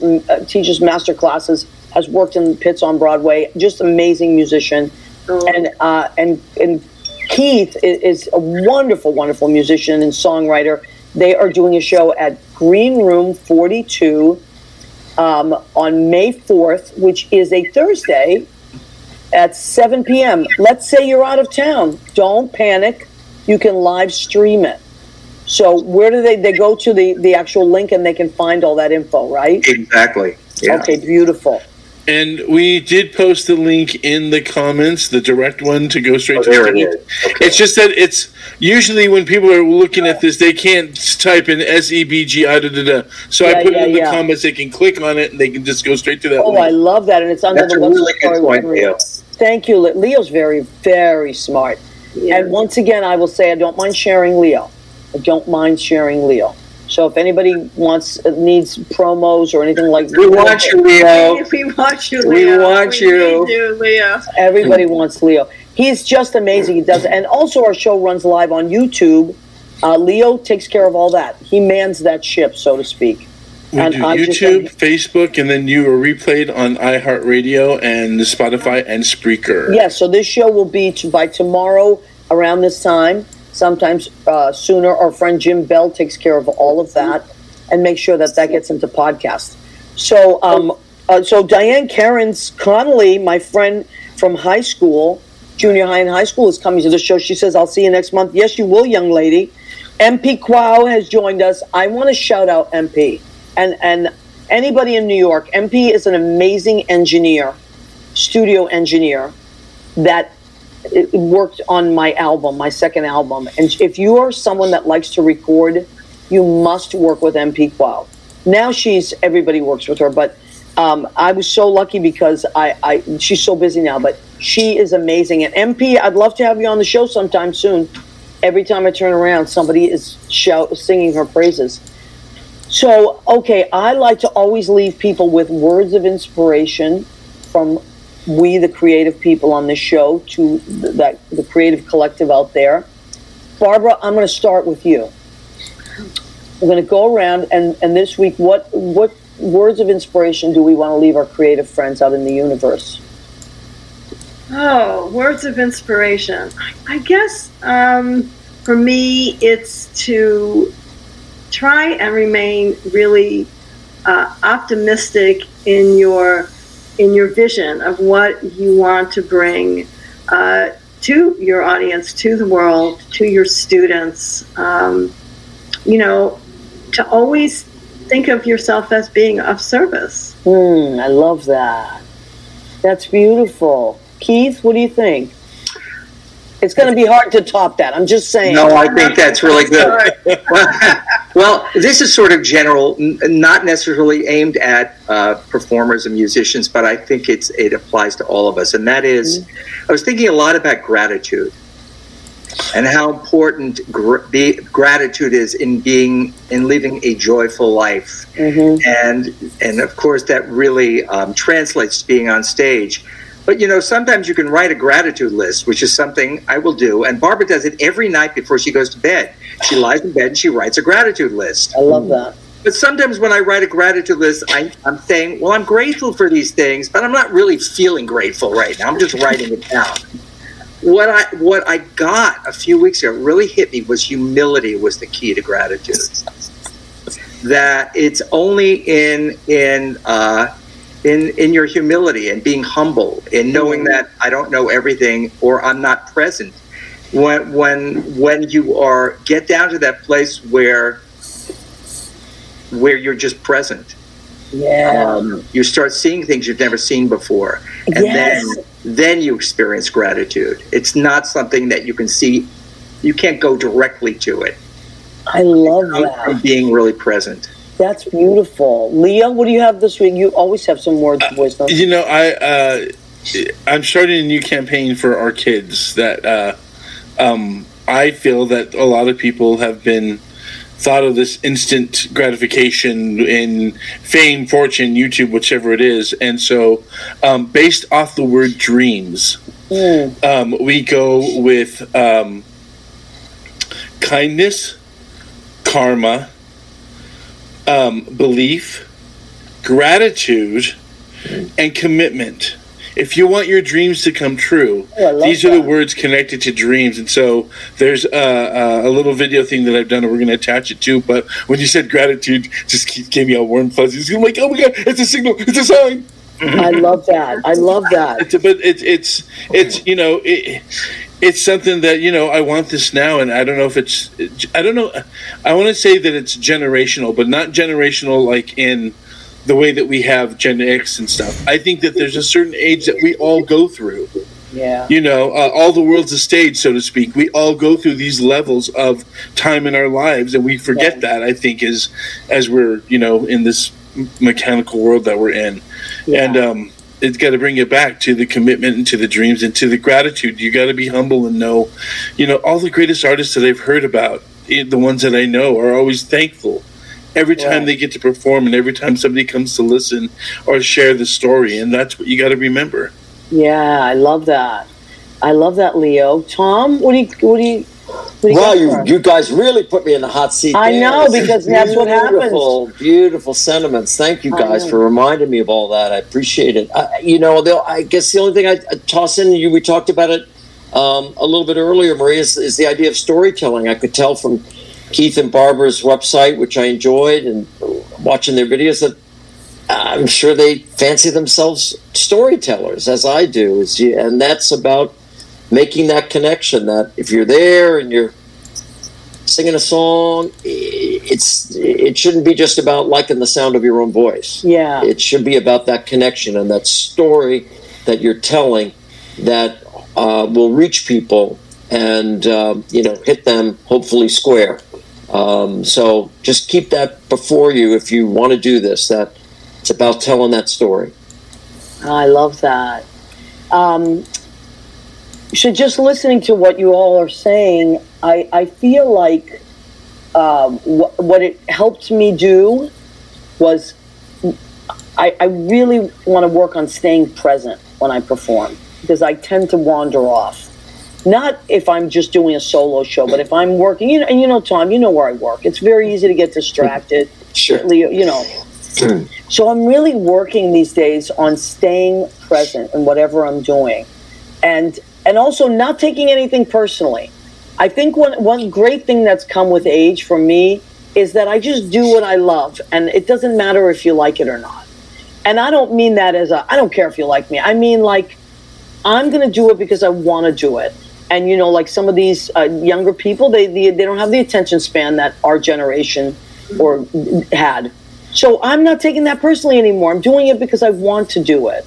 teaches master classes. Has worked in pits on Broadway, just amazing musician, and Keith is a wonderful, wonderful musician and songwriter. They are doing a show at Green Room 42 on May 4th, which is a Thursday at 7 p.m. Let's say you're out of town. Don't panic. You can live stream it. So where do they go to the actual link and they can find all that info, right? Exactly. Yeah. Okay, beautiful. And we did post the link in the comments, the direct one to go straight to there the it is. Okay. It's just that it's usually when people are looking at this, they can't type in SEBG. So I put it in the comments. They can click on it and they can just go straight to that link. I love that. And it's under the really good point, Leo. Thank you. Leo's very, very smart. Yeah. And once again, I will say I don't mind sharing Leo. So if anybody needs promos or anything like that. We want you, Leo. We want you, Leo. We want you. We need you, Leo. Everybody wants Leo. He's just amazing. He does it. And also our show runs live on YouTube. Leo takes care of all that. He mans that ship, so to speak. We do YouTube, Facebook, and then you are replayed on iHeartRadio and Spotify and Spreaker. Yes, so this show will be by tomorrow around this time. Sometimes sooner. Our friend Jim Bell takes care of all of that and make sure that gets into podcast. So, so Diane Cairns Connolly, my friend from high school, junior high and high school, is coming to the show. She says, "I'll see you next month." Yes, you will, young lady. MP Quao has joined us. I want to shout out MP and anybody in New York. MP is an amazing engineer, studio engineer that worked on my album, my second album. And if you are someone that likes to record, you must work with MP Quao. Now everybody works with her, but I was so lucky because she's so busy now, but she is amazing. And MP, I'd love to have you on the show sometime soon. Every time I turn around, somebody is singing her praises. So, okay, I like to always leave people with words of inspiration from we, the creative people on this show, to the creative collective out there. Barbara, I'm going to start with you. We're going to go around, and this week, what words of inspiration do we want to leave our creative friends out in the universe? Oh, words of inspiration. I guess for me, it's to try and remain really optimistic in your vision of what you want to bring to your audience, to the world, to your students. To always think of yourself as being of service. I love that. That's beautiful. Keith, what do you think? It's going to be hard to top that. I'm just saying. No, I think that's really good. Well, this is sort of general, not necessarily aimed at performers and musicians, but I think it applies to all of us. And that is, I was thinking a lot about gratitude and how important gratitude is in living a joyful life. And of course, that really translates to being on stage. But, sometimes you can write a gratitude list, which is something I will do. And Barbara does it every night before she goes to bed. She lies in bed and she writes a gratitude list. I love that. But sometimes when I write a gratitude list, I'm saying, well, I'm grateful for these things, but I'm not really feeling grateful right now. I'm just writing it down. What I got a few weeks ago really hit me was humility was the key to gratitude. That it's only in your humility and being humble and knowing that I don't know everything or I'm not present. When you get down to that place where you're just present. You start seeing things you've never seen before. And then you experience gratitude. It's not something that you can see. You can't go directly to it. I love that. From being really present. That's beautiful. Leah, what do you have this week? You always have some words of wisdom. I'm starting a new campaign for our kids that I feel that a lot of people have been thought of this instant gratification in fame, fortune, YouTube, whichever it is. And so based off the word dreams, we go with kindness, karma, belief, gratitude, and commitment. If you want your dreams to come true, these are the words connected to dreams. And so there's a little video thing that I've done, and we're going to attach it to. But when you said gratitude, just gave me all warm fuzzies. I'm like, oh my God, it's a signal, it's a sign. I love that. I love that. But it's something that, I want this now, and I don't know if I don't know. I want to say that it's generational, but not generational like in the way that we have Gen X and stuff. I think that there's a certain age that we all go through. Yeah. All the world's a stage, so to speak. We all go through these levels of time in our lives, and we forget that, I think, as we're, in this mechanical world that we're in. Yeah. And it's got to bring you back to the commitment and to the dreams and to the gratitude. You got to be humble and know, all the greatest artists that I've heard about, the ones that I know, are always thankful every time they get to perform and every time somebody comes to listen or share the story. And that's what you got to remember. Yeah, I love that. I love that, Leo. Tom, what do you Wow, you guys really put me in the hot seat. I know, because that's what happens. Beautiful sentiments. Thank you guys for reminding me of all that. I appreciate it. I guess the only thing I toss in, we talked about it a little bit earlier, Maria, is the idea of storytelling. I could tell from Keith and Barbara's website, which I enjoyed, and watching their videos, that I'm sure they fancy themselves storytellers, as I do. And that's about making that connection, that if you're there and you're singing a song, it shouldn't be just about liking the sound of your own voice. Yeah. It should be about that connection and that story that you're telling that will reach people and, hit them hopefully square. So just keep that before you if you want to do this, that it's about telling that story. I love that. So just listening to what you all are saying, I feel like what it helped me do was I really want to work on staying present when I perform, because I tend to wander off. Not if I'm just doing a solo show, but if I'm working, Tom, you know where I work. It's very easy to get distracted. Sure. So I'm really working these days on staying present in whatever I'm doing. And also not taking anything personally. I think one great thing that's come with age for me is that I just do what I love, and it doesn't matter if you like it or not. And I don't mean that as I don't care if you like me. I mean, like, I'm going to do it because I want to do it. And, like some of these younger people, they don't have the attention span that our generation had. So I'm not taking that personally anymore. I'm doing it because I want to do it.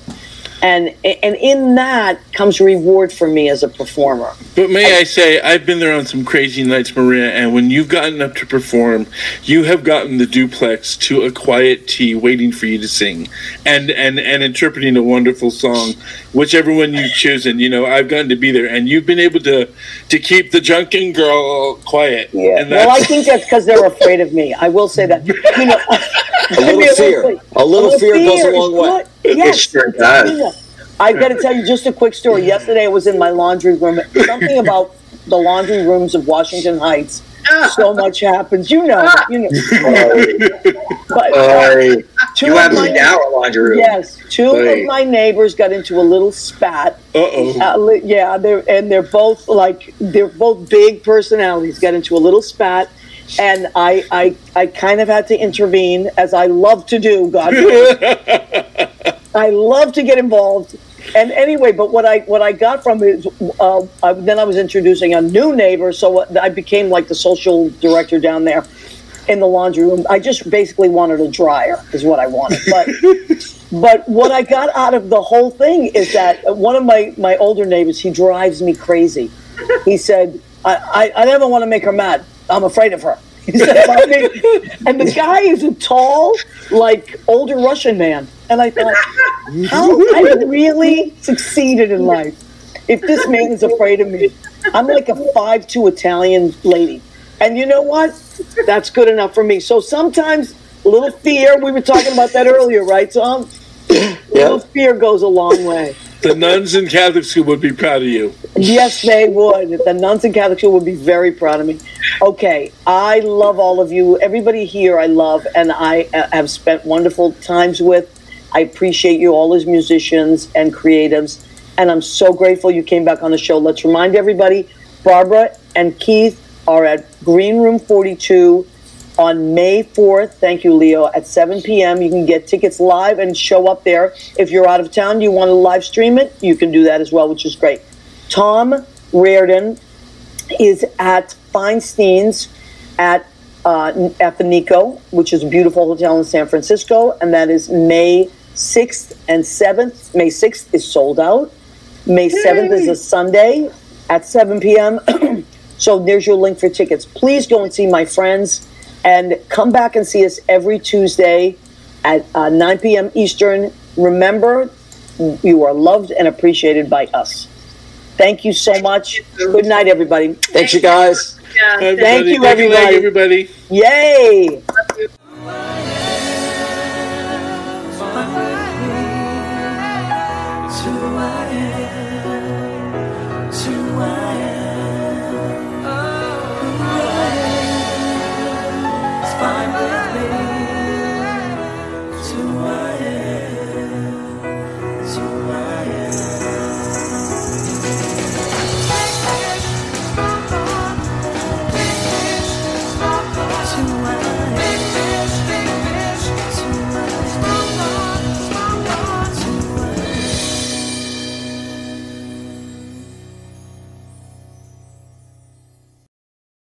And in that comes reward for me as a performer. But may I say, I've been there on some crazy nights, Maria, and when you've gotten up to perform, you have gotten the duplex to a quiet tea waiting for you to sing and interpreting a wonderful song, whichever one you've chosen. You know, I've gotten to be there, and you've been able to keep the drunken girl quiet. Yeah. Well, I think that's because they're afraid of me. I will say that. You know, a little fear goes a long way. Yes, it sure does. I've got to tell you just a quick story. Yesterday I was in my laundry room. Something about the laundry rooms of Washington Heights. So much happens. You know. But, you have me now a laundry room. Yes. Two of my neighbors got into a little spat. Yeah, they're both big personalities. Got into a little spat. And I kind of had to intervene, as I love to do, God knows. I love to get involved. And anyway, but what I got from it, then I was introducing a new neighbor, so I became like the social director down there in the laundry room. I just basically wanted a dryer, is what I wanted. But what I got out of the whole thing is that one of my older neighbors, he drives me crazy. He said, I never want to make her mad. I'm afraid of her. He said, and the guy is a tall, like, older Russian man. And I thought, how I really succeeded in life if this man is afraid of me. I'm like a 5'2" Italian lady. And you know what? That's good enough for me. So sometimes a little fear, we were talking about that earlier, right, Tom? A little fear goes a long way. The nuns in Catholic school would be proud of you. Yes, they would. The nuns in Catholic school would be very proud of me. Okay, I love all of you. Everybody here I love, and I have spent wonderful times with. I appreciate you all as musicians and creatives, and I'm so grateful you came back on the show. Let's remind everybody, Barbara and Keith are at Green Room 42 on May 4th. Thank you, Leo. At 7 p.m. You can get tickets live and show up there. If you're out of town, you want to live stream it, you can do that as well, which is great. Tom Reardon is at Feinstein's at the Nico, which is a beautiful hotel in San Francisco, and that is May 6th and 7th. May 6th is sold out. May 7th is a Sunday at 7 p.m. So there's your link for tickets. Please go and see my friends, and come back and see us every Tuesday at 9 p.m. Eastern. Remember, you are loved and appreciated by us. Thank you so much. Good night, everybody. Thanks, you guys. Yeah. Thank you, everybody. Everybody. Yay.